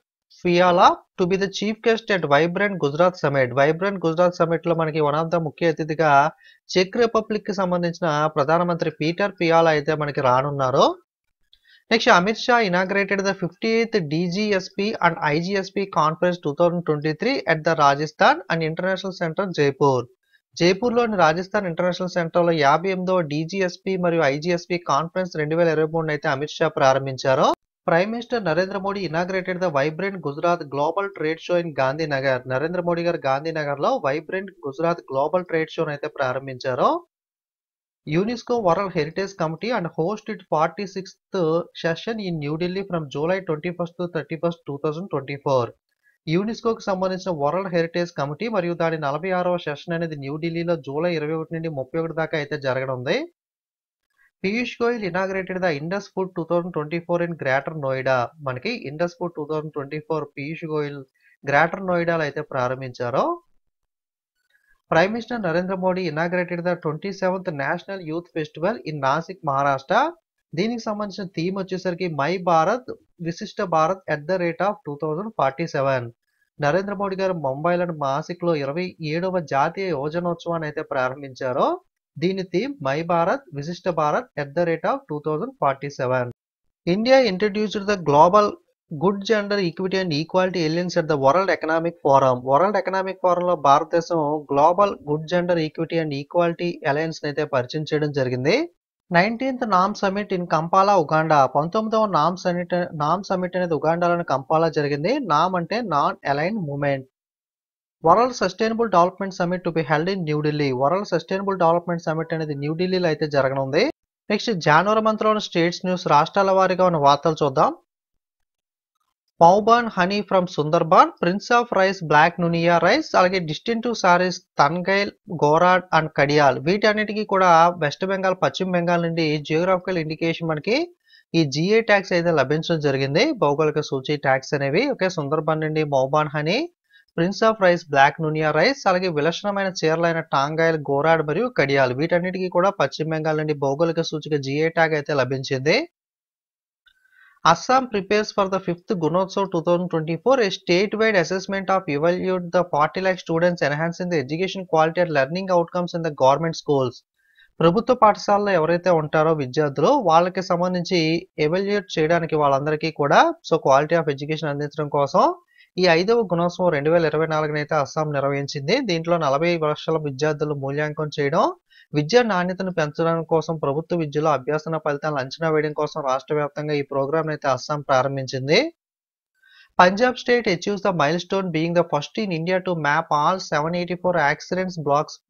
Fiala to be the chief guest at vibrant Gujarat summit. Vibrant Gujarat summit లో మనకి వన్ ఆఫ్ ద ముఖ్య అతిథిగా చెక్ రిపబ్లిక్ కి సంబంధించిన ప్రధానమంత్రి పీటర్ ఫియాలా అయితే మనకి రానున్నారు. Next Amit Shah inaugurated the 58th DGSP and IGSP Conference 2023 at the Rajasthan and International Center, Jaipur. జైపూర్లోని రాజస్థాన్ ఇంటర్నేషనల్ సెంటర్లో 58వ DGSP మరియు IGSP కాన్ఫరెన్స్ 2023 అయితే అమిత్ షా ప్రారంభించారు. Prime Minister Narendra Modi inaugurated the Vibrant Gujarat Global Trade Show in Gandhinagar. Narendra Modi గారు గాంధీనగర్లో vibrant Gujarat global trade షోను అయితే ప్రారంభించారు. UNESCO world heritage committee and host it 46th session in New Delhi from July 21 to 31, 2024. యునెస్కోకి సంబంధించిన world heritage committee మరియు దాని 46వ session అనేది న్యూఢిల్లీలో July 21 నుండి 31 దాకా అయితే జరగనుంది. Piyush Goyal inaugurated the Indus food 2024 in greater Noida. మనకి Indus food 2024 Piyush Goyal greater నోయిడాలో అయితే ప్రారంభించారు. Prime minister Narendra Modi inaugurated the 27th national youth festival in Nashik Maharashtra. దీనికి సంబంధించిన థీమ్ వచ్చేసరికి మై భారత్ విశిష్ట భారత్ @ 2047. నరేంద్ర మోడీ గారు ముంబైలోని నాసిక్లో 27వ జాతీయ యువజనోత్సవాన్ని అయితే ప్రారంభించారు. దీని థీమ్ మై భారత్ విశిష్ట Bharat @ 2047. India introduced the global good gender equity and equality alliance at the world economic forum. World economic ఫోరంలో Bharatadesam global good gender equity and equality alliance అయితే పరిచయం చేయడం జరిగింది. 19th NAM summit in Kampala Uganda. 19వ NAM summit అనేది ఉగాండాలోని Kampala జరిగింది. NAM అంటే non aligned movement. World sustainable development summit to be held in New Delhi. World sustainable development summit అనేది న్యూఢిల్లీలో అయితే జరగనుంది. నెక్స్ట్ జనవరి మంత్లోని స్టేట్స్ న్యూస్ రాష్ట్రాల వారీగా ఉన్న వార్తలు చూద్దాం. Paubon honey from Sundarban, prince of rice black Nunia rice, అలాగే డిస్టింటివ్ సారీస్ తన్గైల్, గోరాడ్ అండ్ కడియాల్. వీటన్నిటికీ కూడా వెస్ట్ బెంగాల్, పశ్చిమ బెంగాల్ నుండి జియోగ్రాఫికల్ ఇండికేషన్ మనకి ఈ జిఏ ట్యాక్స్ అయితే లభించడం జరిగింది. భౌగోళిక సూచి ట్యాక్స్ అనేవి. ఓకే, సుందర్బాన్ నుండి Moubon honey, prince of rice black Nunia rice, అలాగే విలక్షణమైన చీరలైన టాంగాయల్, గోరాడ్ మరియు కడియాల్. వీటన్నిటికీ కూడా పశ్చిమ బెంగాల్ నుండి భౌగోళిక సూచిక జిఏ ట్యాగ్ అయితే లభించింది. Assam prepares for the 5th Gunotsav 2024. A statewide assessment of evaluate the 40 lakh students enhancing the education quality and learning outcomes in the government schools. ప్రభుత్వ పాఠశాలలో ఎవరైతే ఉంటారో విద్యార్థులు వాళ్ళకి సంబంధించి ఎవాల్యుయేట్ చేయడానికి వాళ్ళందరికీ కూడా క్వాలిటీ ఆఫ్ ఎడ్యుకేషన్ అందించడం కోసం ఈ 5వ గుణోత్సవం 2024 అయితే అస్సాం నిర్వహించింది. దీంట్లో 40 లక్షల విద్యార్థులు మూల్యాంకనం చేయడం, విద్యా నాణ్యతను పెంచడం కోసం ప్రభుత్వ విద్యలో అభ్యసన ఫలితాలను అంచనా వేయడం కోసం రాష్ట్ర వ్యాప్తంగా ఈ ప్రోగ్రామ్ అయితే అస్సాం ప్రారంభించింది. Punjab state achieves the milestone being the first in India to map all 784 accidents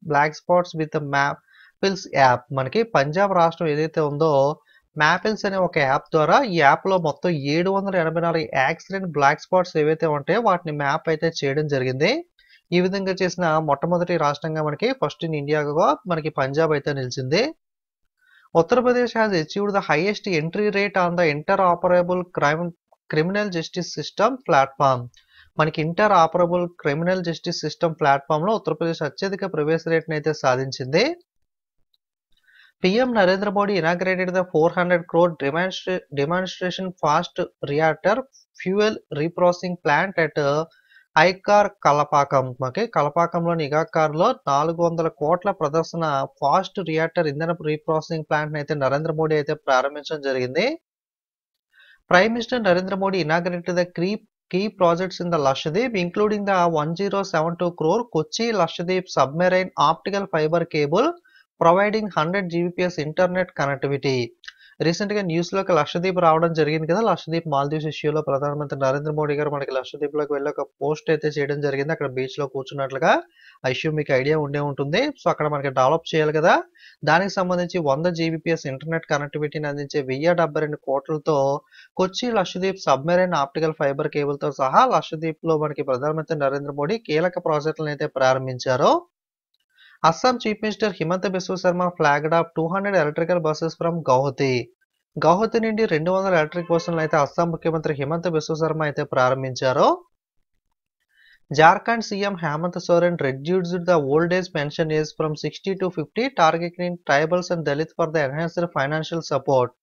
black spots with Mappls app. మనకి పంజాబ్ రాష్ట్రం ఏదైతే ఉందో మ్యాపిల్స్ అనే ఒక యాప్ ద్వారా ఈ యాప్లో మొత్తం 784 యాక్సిడెంట్ బ్లాక్ స్పాట్స్ ఏవైతే ఉంటాయో వాటిని మ్యాప్ అయితే చేయడం జరిగింది. ఈ విధంగా చేసిన మొట్టమొదటి రాష్ట్రంగా మనకి ఫస్ట్ ఇన్ ఇండియాగా మనకి పంజాబ్ అయితే నిలిచింది. Uttar Pradesh has achieved the highest entry rate on the interoperable criminal justice system platform. మనకి interoperable criminal justice system platform లో ఉత్తరప్రదేశ్ అత్యధిక ప్రవేశ రేట్ని అయితే సాధించింది. PM Narendra Modi inaugurated the 400 crore demonstration fast reactor fuel reprocessing plant at ICAR Kalpakkam. కలపాకంలోని ఇగాకార్లో 400 కోట్ల ప్రదర్శన ఫాస్ట్ రియాక్టర్ ఇంధన రీప్రాసెసింగ్ ప్లాంట్ అయితే నరేంద్ర మోడీ అయితే ప్రారంభించడం జరిగింది. Prime minister Narendra Modi inaugurated the key projects in the Lakshadweep, including the 1072 crore Kochi Lakshadweep submarine optical fiber cable providing 100 Gbps internet connectivity. Recent గా న్యూస్ లోకి లక్షద్వీప్ రావడం జరిగింది కదా. లక్షద్వీప్ మాల్దీవ్స్ ఇష్యూలో ప్రధానమంత్రి నరేంద్ర మోడీ గారు మనకి లక్షద్వీప్ లోకి వెళ్ళి ఒక పోస్ట్ అయితే చేయడం జరిగింది. అక్కడ బీచ్ లో కూర్చున్నట్లుగా ఆ ఇష్యూ మీకు ఐడియా ఉండే ఉంటుంది. సో అక్కడ మనకి డెవలప్ చేయాలి కదా, దానికి సంబంధించి 100 Gbps ఇంటర్నెట్ కనెక్టివిటీని అందించే 1072 కోట్లతో Kochi Lakshadweep submarine optical fibre cable తో సహా లక్షద్వీప్ లో మనకి ప్రధానమంత్రి నరేంద్ర మోడీ కీలక ప్రాజెక్టులను అయితే ప్రారంభించారు. Assam chief minister Himanta Biswa Sharma flagged of 200 electrical buses from Guwahati. Guwahati నుండి 200 ఎలక్ట్రిక్ బస్సులను అయితే అస్సాం ముఖ్యమంత్రి హిమంత బిశ్వ శర్మ అయితే ప్రారంభించారు. Jharkhand CM Hemant Soren reduced the old age pension age from 60 to 50, targeting tribals and Dalit for the enhanced financial support.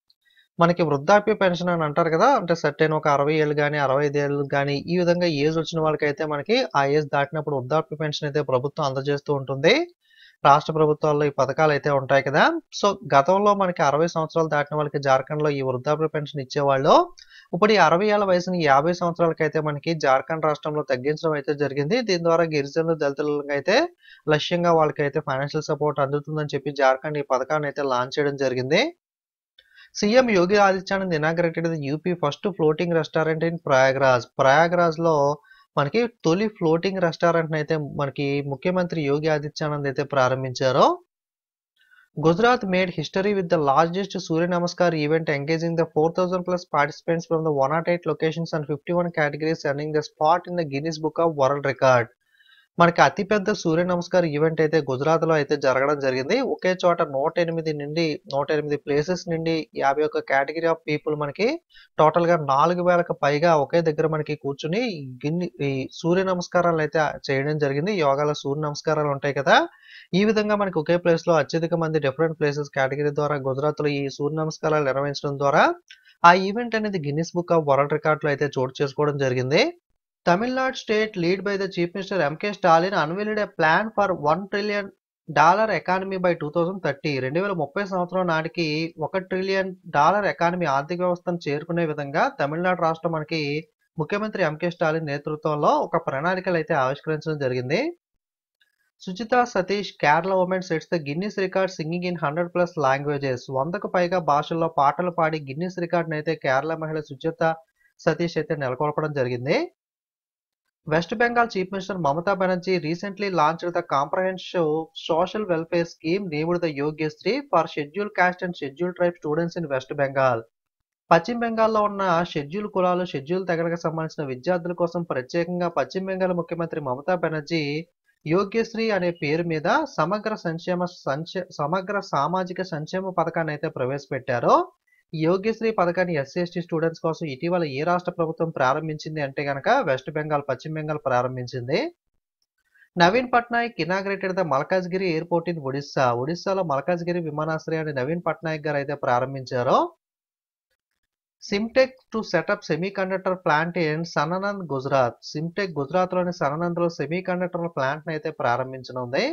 మనకి వృద్ధాప్య పెన్షన్ అని అంటారు కదా, అంటే సర్టెన్ ఒక 60 ఏళ్ళు కానీ 65 ఏళ్ళు కానీ ఈ విధంగా ఏజ్ వచ్చిన వాళ్ళకైతే మనకి ఆ ఏజ్ దాటినప్పుడు వృద్ధాప్య పెన్షన్ అయితే ప్రభుత్వం అందజేస్తూ ఉంటుంది. రాష్ట్ర ప్రభుత్వాల్లో ఈ పథకాలు అయితే ఉంటాయి కదా. సో గతంలో మనకి 60 సంవత్సరాలు దాటిన వాళ్ళకి జార్ఖండ్ లో ఈ వృద్ధాప్య పెన్షన్ ఇచ్చేవాళ్ళు. ఇప్పుడు ఈ 60 ఏళ్ల వయసుని 50 సంవత్సరాలకి అయితే మనకి జార్ఖండ్ రాష్ట్రంలో తగ్గించడం అయితే జరిగింది. దీని ద్వారా గిరిజనులు దళితులకు అయితే లక్ష్యంగా వాళ్ళకైతే ఫైనాన్షియల్ సపోర్ట్ అందుతుందని చెప్పి జార్ఖండ్ ఈ పథకాన్ని అయితే లాంచ్ చేయడం జరిగింది. CM Yogi Adityanath inaugurated the UP first floating restaurant in Prayagraj. ప్రయాగ్రాజ్లో మనకి తొలి ఫ్లోటింగ్ రెస్టారెంట్ అయితే మనకి ముఖ్యమంత్రి యోగి ఆదిత్యనాథ్ అయితే ప్రారంభించారో. Gujarat made history with the largest Surya Namaskar event engaging the 4,000 plus participants from the 108 locations and 51 categories, earning the spot in the Guinness Book of World Record. మనకి అతిపెద్ద సూర్య నమస్కార్ ఈవెంట్ అయితే గుజరాత్ లో అయితే జరగడం జరిగింది. ఒకే చోట 108 ప్లేసెస్ నుండి 51 కేటగిరీ ఆఫ్ పీపుల్ మనకి టోటల్ గా 4,000కు పైగా ఒకే దగ్గర మనకి కూర్చుని ఈ సూర్య నమస్కారాలు అయితే చేయడం జరిగింది. యోగాలో సూర్య నమస్కారాలు ఉంటాయి కదా, ఈ విధంగా మనకి ఒకే ప్లేస్ లో అత్యధిక మంది డిఫరెంట్ ప్లేసెస్ కేటగిరీ ద్వారా గుజరాత్ లో ఈ సూర్య నమస్కారాలు నిర్వహించడం ద్వారా ఆ ఈవెంట్ అనేది Guinness book of world record లో అయితే చోటు చేసుకోవడం జరిగింది. Tamil Nadu state lead by the chief minister M K Stalin unveiled a plan for $1 trillion economy by 2030. 2030 సంవత్సరం నాటికి $1 trillion ఎకానమీ ఆర్థిక వ్యవస్థను చేరుకునే విధంగా తమిళనాడు రాష్ట్రం మనకి ముఖ్యమంత్రి ఎంకే స్టాలిన్ నేతృత్వంలో ఒక ప్రణాళికలు అయితే ఆవిష్కరించడం జరిగింది. Suchita Satish Kerala women sets the Guinness record singing in 100+ languages. 100కు పైగా భాషల్లో పాటలు పాడి గిన్నిస్ రికార్డ్ అయితే కేరళ మహిళ సుచిత సతీష్ అయితే నెలకొల్పడం జరిగింది. West Bengal Chief Minister Mamata Banerjee recently launched the comprehensive social welfare scheme named the Yogyasri for scheduled caste and scheduled tribe students in West Bengal. పశ్చిమ బెంగాల్లో ఉన్న షెడ్యూల్ కులాలు షెడ్యూల్ తెగలకు సంబంధించిన విద్యార్థుల కోసం ప్రత్యేకంగా పశ్చిమ బెంగాల్ ముఖ్యమంత్రి మమతా బెనర్జీ యోగ్యశ్రీ అనే పేరు మీద సమగ్ర సామాజిక సంక్షేమ పథకాన్ని అయితే ప్రవేశపెట్టారో. ఈ యోగ్యశ్రీ పథకాన్ని ఎస్సీ/ఎస్టీ స్టూడెంట్స్ కోసం ఇటీవల ఏ రాష్ట్ర ప్రభుత్వం ప్రారంభించింది అంటే కనుక వెస్ట్ బెంగాల్, పశ్చిమ బెంగాల్ ప్రారంభించింది. Naveen Patnaik inaugurated the Malkajgiri airport in Odisha. ఒడిస్సాలో మల్కాజ్గిరి విమానాశ్రయాన్ని నవీన్ పట్నాయక్ గారు అయితే ప్రారంభించారు. Simmtech to set up semiconductor plant in Sanand Gujarat. Simmtech Gujarat లోని సననంద్లో సెమీకండక్టర్ ప్లాంట్ అయితే ప్రారంభించనుంది.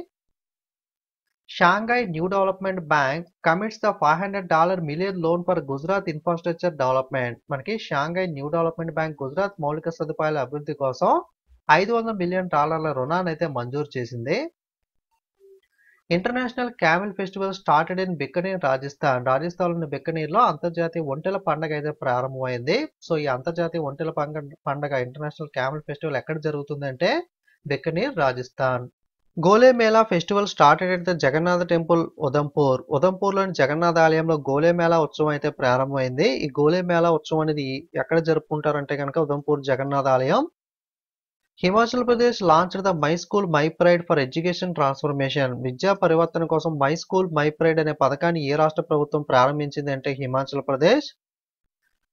Shanghai new development bank commits the $500 million loan for Gujarat infrastructure development. మనకి Shanghai new development bank Gujarat మౌలిక సదుపాయాల అభివృద్ధి కోసం $500 million రుణాన్ని అయితే మంజూరు చేసింది. International Camel festival started in Bikaner Rajasthan. రాజస్థాన్లోని బికనీర్లో అంతర్జాతీయ ఒంటెల పండుగ అయితే ప్రారంభమైంది. సో ఈ అంతర్జాతీయ ఒంటెల పండుగ ఇంటర్నేషనల్ క్యామిల్ ఫెస్టివల్ ఎక్కడ జరుగుతుంది అంటే Bikaner, Rajasthan. Gole Mela festival started at the Jagannath temple Udhampur. ఉదంపూర్లోని జగన్నాథ్ ఆలయంలో గోలే మేళా ఉత్సవం అయితే ప్రారంభమైంది. ఈ గోలే మేళా ఉత్సవం అనేది ఎక్కడ జరుపుకుంటారంటే కనుక ఉదంపూర్ జగన్నాథ్ ఆలయం. Himachal Pradesh launched the my school my pride for education transformation. విద్యా పరివర్తన కోసం మై స్కూల్ మై ప్రైడ్ అనే పథకాన్ని ఏ రాష్ట్ర ప్రభుత్వం ప్రారంభించింది అంటే Himachal Pradesh.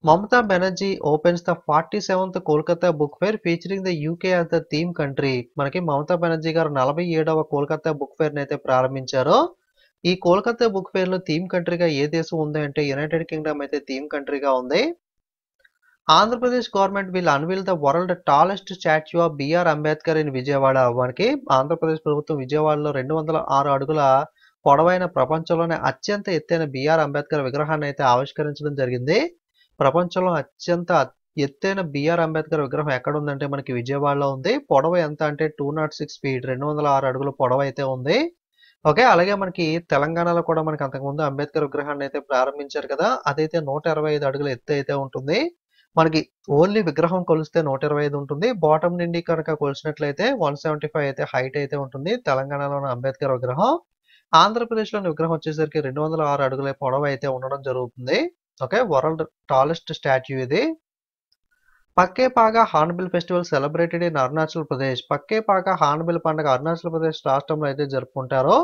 Mamata Banerjee opens the 47th Kolkata book fair featuring the UK as the theme country. మనకి మమతా బెనర్జీ గారు 47వ కోల్కతా బుక్ ఫేర్ అయితే ప్రారంభించారు. ఈ కోల్కతా బుక్ ఫేర్ లో థీమ్ కంట్రీగా ఏ దేశం ఉంది అంటే యునైటెడ్ కింగ్డమ్ అయితే థీమ్ కంట్రీగా ఉంది. Andhra Pradesh government will unveil the world tallest statue of B R Ambedkar in Vijayawada. మనకి ఆంధ్రప్రదేశ్ ప్రభుత్వం విజయవాడలో 206 అడుగుల పొడవైన ప్రపంచంలోనే అత్యంత ఎత్తైన బిఆర్ అంబేద్కర్ విగ్రహాన్ని అయితే ఆవిష్కరించడం జరిగింది. ప్రపంచంలో అత్యంత ఎత్తైన బిఆర్ అంబేద్కర్ విగ్రహం ఎక్కడ ఉందంటే మనకి విజయవాడలో ఉంది. పొడవ ఎంత అంటే 206 feet, 206 అడుగుల పొడవ అయితే ఉంది. ఓకే, అలాగే మనకి తెలంగాణలో కూడా మనకి అంతకుముందు అంబేద్కర్ విగ్రహాన్ని అయితే ప్రారంభించారు కదా, అదైతే 125 అడుగుల ఎత్తు అయితే ఉంటుంది. మనకి ఓన్లీ విగ్రహం కొలిస్తే 125 ఉంటుంది. బాటమ్ నుండి కనుక కొలిసినట్లయితే 175 అయితే హైట్ అయితే ఉంటుంది తెలంగాణలోని అంబేద్కర్ విగ్రహం. ఆంధ్రప్రదేశ్లోని విగ్రహం వచ్చేసరికి 206 అడుగుల పొడవ అయితే ఉండడం జరుగుతుంది. ఓకే, వరల్డ్ టాలెస్ట్ స్టాచ్యూ ఇది. Pakke Paga hornbill festival celebrated in Arunachal Pradesh. Pakke Paga hornbill పండుగ అరుణాచల్ ప్రదేశ్ రాష్ట్రంలో అయితే జరుపుకుంటారో.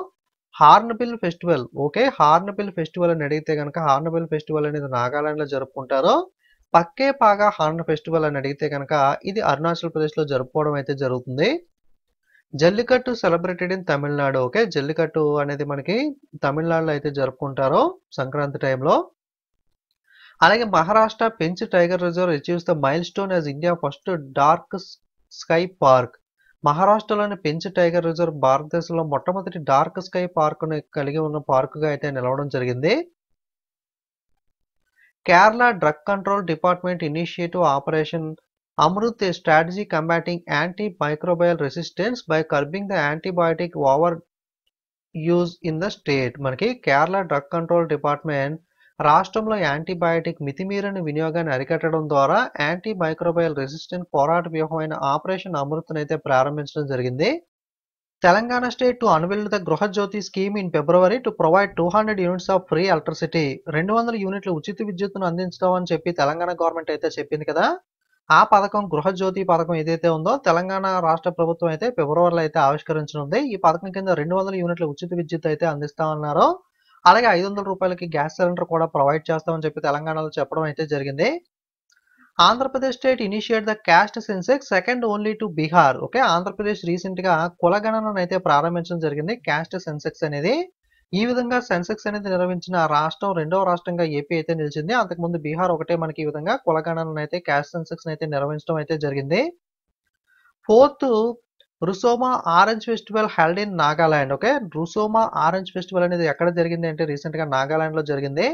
Hornbill festival, okay, hornbill festival అని అడిగితే కనుక హార్న్బిల్ ఫెస్టివల్ అనేది నాగాలాండ్ లో జరుపుకుంటారో. పక్కేపాగా హార్న్ ఫెస్టివల్ అని అడిగితే కనుక ఇది అరుణాచల్ ప్రదేశ్ లో జరుపుకోవడం అయితే జరుగుతుంది. Jallikattu celebrated in Tamil Nadu. Okay, Jallikattu అనేది మనకి తమిళనాడులో అయితే జరుపుకుంటారో సంక్రాంతి టైంలో. అలాగే Maharashtra Pench tiger reserve achieves the milestone as India first dark sky park. మహారాష్ట్రలోని పెంచ్ టైగర్ రిజర్వ్ భారతదేశంలో మొట్టమొదటి డార్క్ స్కై పార్క్ ను కలిగి ఉన్న పార్కుగా అయితే నిలవడం జరిగింది. Kerala drug control department initiative operation Amrit, A strategy combating anti microbial resistance by kerbing the antibiotic over use in the state. మనకి కేరళ డ్రగ్ కంట్రోల్ డిపార్ట్మెంట్ రాష్ట్రంలో యాంటీబయాటిక్ మితిమీరిన వినియోగాన్ని అరికట్టడం ద్వారా యాంటీ మైక్రోబయల్ రెసిస్టెంట్ పోరాట వ్యూహమైన ఆపరేషన్ అమృత్ను అయితే ప్రారంభించడం జరిగింది. Telangana state to unveil the Gruha Jyothi scheme in February to provide 200 units of free electricity. 200 యూనిట్ల ఉచిత విద్యుత్తును అందించడం అని చెప్పి తెలంగాణ గవర్నమెంట్ అయితే చెప్పింది కదా. ఆ పథకం గృహజ్యోతి పథకం ఏదైతే ఉందో తెలంగాణ రాష్ట్ర ప్రభుత్వం అయితే ఫిబ్రవరిలో అయితే ఆవిష్కరించనుంది. ఈ పథకం కింద 200 యూనిట్ల ఉచిత విద్యుత్ అయితే అందిస్తామన్నారు. అలాగే 500 రూపాయలకి గ్యాస్ సిలిండర్ కూడా ప్రొవైడ్ చేస్తామని చెప్పి తెలంగాణలో చెప్పడం అయితే జరిగింది. Andhra Pradesh state initiate the cast Sensex second only to Bihar. Okay, Andhra Pradesh recent గా కులగణనను అయితే ప్రారంభించడం జరిగింది. క్యాస్ట్ సెన్సెక్స్ అనేది ఈ విధంగా సెన్సెక్స్ అనేది నిర్వహించిన రాష్ట్రం రెండవ రాష్ట్రంగా ఏపీ అయితే నిలిచింది. అంతకుముందు బీహార్ ఒకటే మనకి ఈ విధంగా కులగణనను అయితే క్యాస్ట్ సెన్సెక్స్ అయితే నిర్వహించడం అయితే జరిగింది. Fourth Rusoma orange festival held in Nagaland. Okay, Rusoma orange festival అనేది ఎక్కడ జరిగింది అంటే రీసెంట్ గా నాగాలాండ్ లో జరిగింది.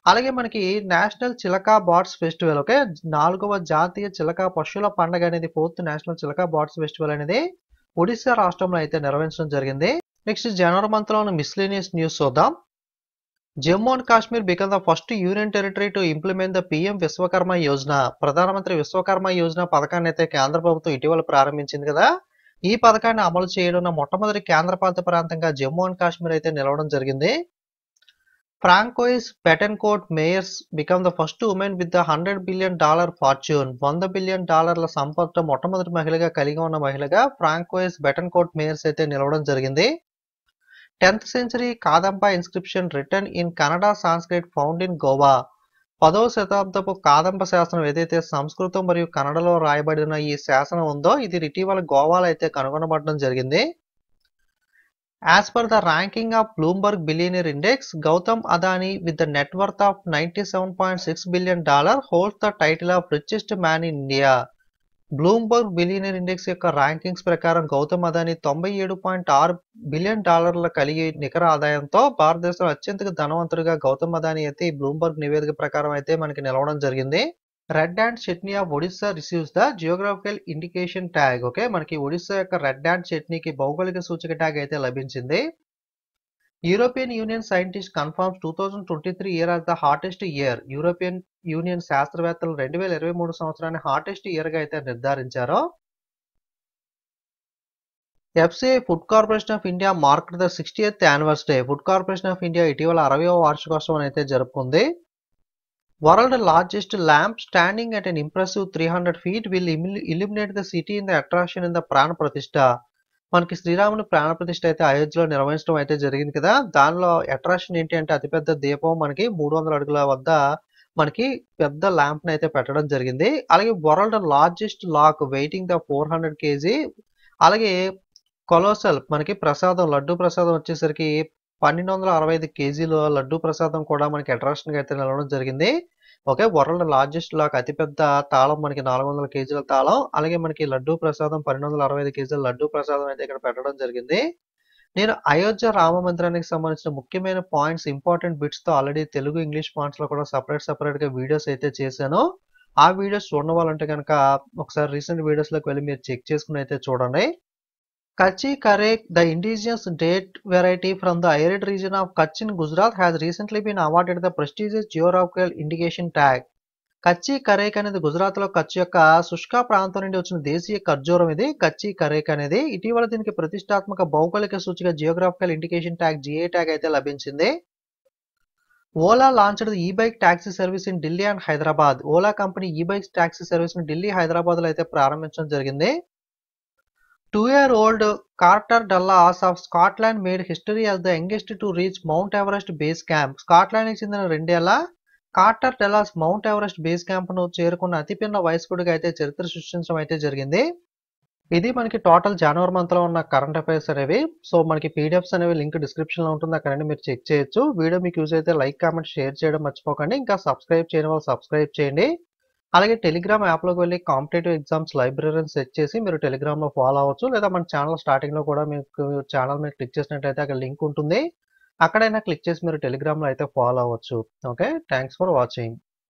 అలాగే మనకి నేషనల్ చిలకా బర్డ్స్ ఫెస్టివల్. ఓకే, 4వ జాతీయ చిలక పశువుల పండుగ అనేది 4th నేషనల్ చిలకా బర్డ్స్ ఫెస్టివల్ అనేది ఒడిశా రాష్ట్రంలో అయితే నిర్వహించడం జరిగింది. నెక్స్ట్ జనవరి మంత్ లో మిస్లేనియస్ న్యూస్ చూద్దాం. Jammu and Kashmir become the first union territory to implement the PM Vishwakarma Yojana. ప్రధానమంత్రి విశ్వకర్మ యోజన పథకాన్ని అయితే కేంద్ర ప్రభుత్వం ఇటీవల ప్రారంభించింది కదా. ఈ పథకాన్ని అమలు చేయడం మొట్టమొదటి కేంద్రపాలిత ప్రాంతంగా జమ్మూ అండ్ కాశ్మీర్ అయితే నిలవడం జరిగింది. Francoise Bettencourt Meyers become the first women with the $100 billion fortune. $100 billion సంపద మొట్టమొదటి మహిళగా కలిగి ఉన్న మహిళగా ఫ్రాంకోయిస్ బెటన్కోర్ట్ మేయర్స్ అయితే నిలవడం జరిగింది. 10th century Kadamba inscription written in Kannada Sanskrit found in Goa. 10వ శతాబ్దపు కాదంబ శాసనం ఏదైతే సంస్కృతం మరియు కన్నడలో రాయబడిన ఈ శాసనం ఉందో ఇది ఇటీవల గోవాలో అయితే కనుగొనబడడం జరిగింది. As per the ranking of Bloomberg Billionaire Index, Gautam Adani with the net worth of $97.6 billion holds the title of richest man in India. Bloomberg billionaire index యొక్క ర్యాంకింగ్స్ ప్రకారం గౌతమ్ అదానీ $97.6 బిలియన్ కలిగి నికర ఆదాయంతో భారతదేశంలో అత్యంత ధనవంతుడిగా గౌతమ్ అదానీ అయితే ఈ బ్లూంబర్గ్ నివేదిక ప్రకారం అయితే మనకి నిలవడం జరిగింది. Red and chutney of Odisha receives the geographical indication tag. Okay, మనకి ఒడిస్సా యొక్క రెడ్ అండ్ చట్నీకి భౌగోళిక సూచిక ట్యాగ్ అయితే లభించింది. European union scientist confirms 2023 year as the hottest year. European union శాస్త్రవేత్తలు 2023 సంవత్సరాన్ని హాటెస్ట్ ఇయర్ గా అయితే నిర్ధారించారు. FCI food corporation of India marked the 60th anniversary. Food corporation of India ఇటీవల 60వ వార్షికోత్సవం అయితే జరుపుకుంది. World largest lamp standing at an impressive 300 feet will illuminate the city in the attraction in the ప్రాణ ప్రతిష్ఠ. మనకి శ్రీరాముని ప్రాణ ప్రతిష్ఠ అయితే అయోధ్యలో నిర్వహించడం అయితే జరిగింది కదా. దానిలో అట్రాక్షన్ ఏంటి అంటే అతిపెద్ద దీపం మనకి 300 అడుగుల వద్ద మనకి పెద్ద ల్యాంప్ అయితే పెట్టడం జరిగింది. అలాగే world largest lock weighing the 400 kg. అలాగే కొలోసల్ మనకి ప్రసాదం లడ్డు ప్రసాదం వచ్చేసరికి 1265 kgల లడ్డు ప్రసాదం కూడా మనకి అట్రాక్షన్ గా అయితే నిలవడం జరిగింది. ఓకే, వరల్డ్ లార్జెస్ట్ లాక్ అతిపెద్ద తాళం మనకి 400 kgల తాళం. అలాగే మనకి లడ్డు ప్రసాదం 1265 kgల లడ్డు ప్రసాదం అయితే ఇక్కడ పెట్టడం జరిగింది. నేను అయోధ్య రామ మందిరానికి సంబంధించిన ముఖ్యమైన పాయింట్స్ ఇంపార్టెంట్ బిట్స్ తో ఆల్రెడీ తెలుగు ఇంగ్లీష్ పాయింట్స్ లో కూడా సపరేట్ గా వీడియోస్ అయితే చేశాను. ఆ వీడియోస్ చూడడం వాళ్ళంటే కనుక ఒకసారి రీసెంట్ వీడియోస్ లోకి వెళ్ళి మీరు చెక్ చేసుకుని అయితే చూడండి. Kachi Karek, the indigenous date variety from the arid region of Kutch in Gujarat, has recently been awarded the prestigious geographical indication tag. కచ్చి కరేక్ అనేది గుజరాత్ లో కచ్ యొక్క శుష్క ప్రాంతం నుండి వచ్చిన దేశీయ ఖర్జూరం ఇది కచ్చి కరేక్ అనేది. ఇటీవల దీనికి ప్రతిష్టాత్మక భౌగోళిక సూచిక geographical indication tag GI tag అయితే లభించింది. Ola launched e-bike taxi service in Delhi and Hyderabad. Ola company e-bike taxi service ని ఢిల్లీ హైదరాబాద్ లో అయితే ప్రారంభించడం జరిగింది. 2-year-old Carter Dulles of Scotland made history as the youngest to reach Mount Everest base camp. Scotland కి చెందిన 2 ఏళ్ల Carter Dallas mount Everest base camp ను చేరుకున్న అతిపిన్న వయస్కుడిగా అయితే చరిత్ర సృష్టించడం అయితే జరిగింది. ఇది మనకి టోటల్ జనవరి మంత్ లో ఉన్న కరెంట్ అఫైర్స్ అనేవి. సో మనకి పీడిఎఫ్స్ అనేవి లింక్ డిస్క్రిప్షన్ లో ఉంటుంది, అక్కడ మీరు చెక్ చేయొచ్చు. వీడియో మీకు యూజ్ అయితే లైక్ కామెంట్ షేర్ చేయడం మర్చిపోకండి. ఇంకా సబ్స్క్రైబ్ చేయని వాళ్ళు సబ్స్క్రైబ్ చేయండి. అలాగే టెలిగ్రామ్ యాప్ లోకి వెళ్ళి కాంపిటేటివ్ ఎగ్జామ్స్ లైబ్రరీని సెట్ చేసి మీరు టెలిగ్రామ్ లో ఫాలో అవ్వచ్చు. లేదా మన ఛానల్ స్టార్టింగ్ లో కూడా మీకు ఛానల్ మీద క్లిక్ చేసినట్లయితే అక్కడ లింక్ ఉంటుంది, అక్కడైనా క్లిక్ చేసి మీరు టెలిగ్రామ్ లో అయితే ఫాలో అవ్వచ్చు. Okay, thanks for watching.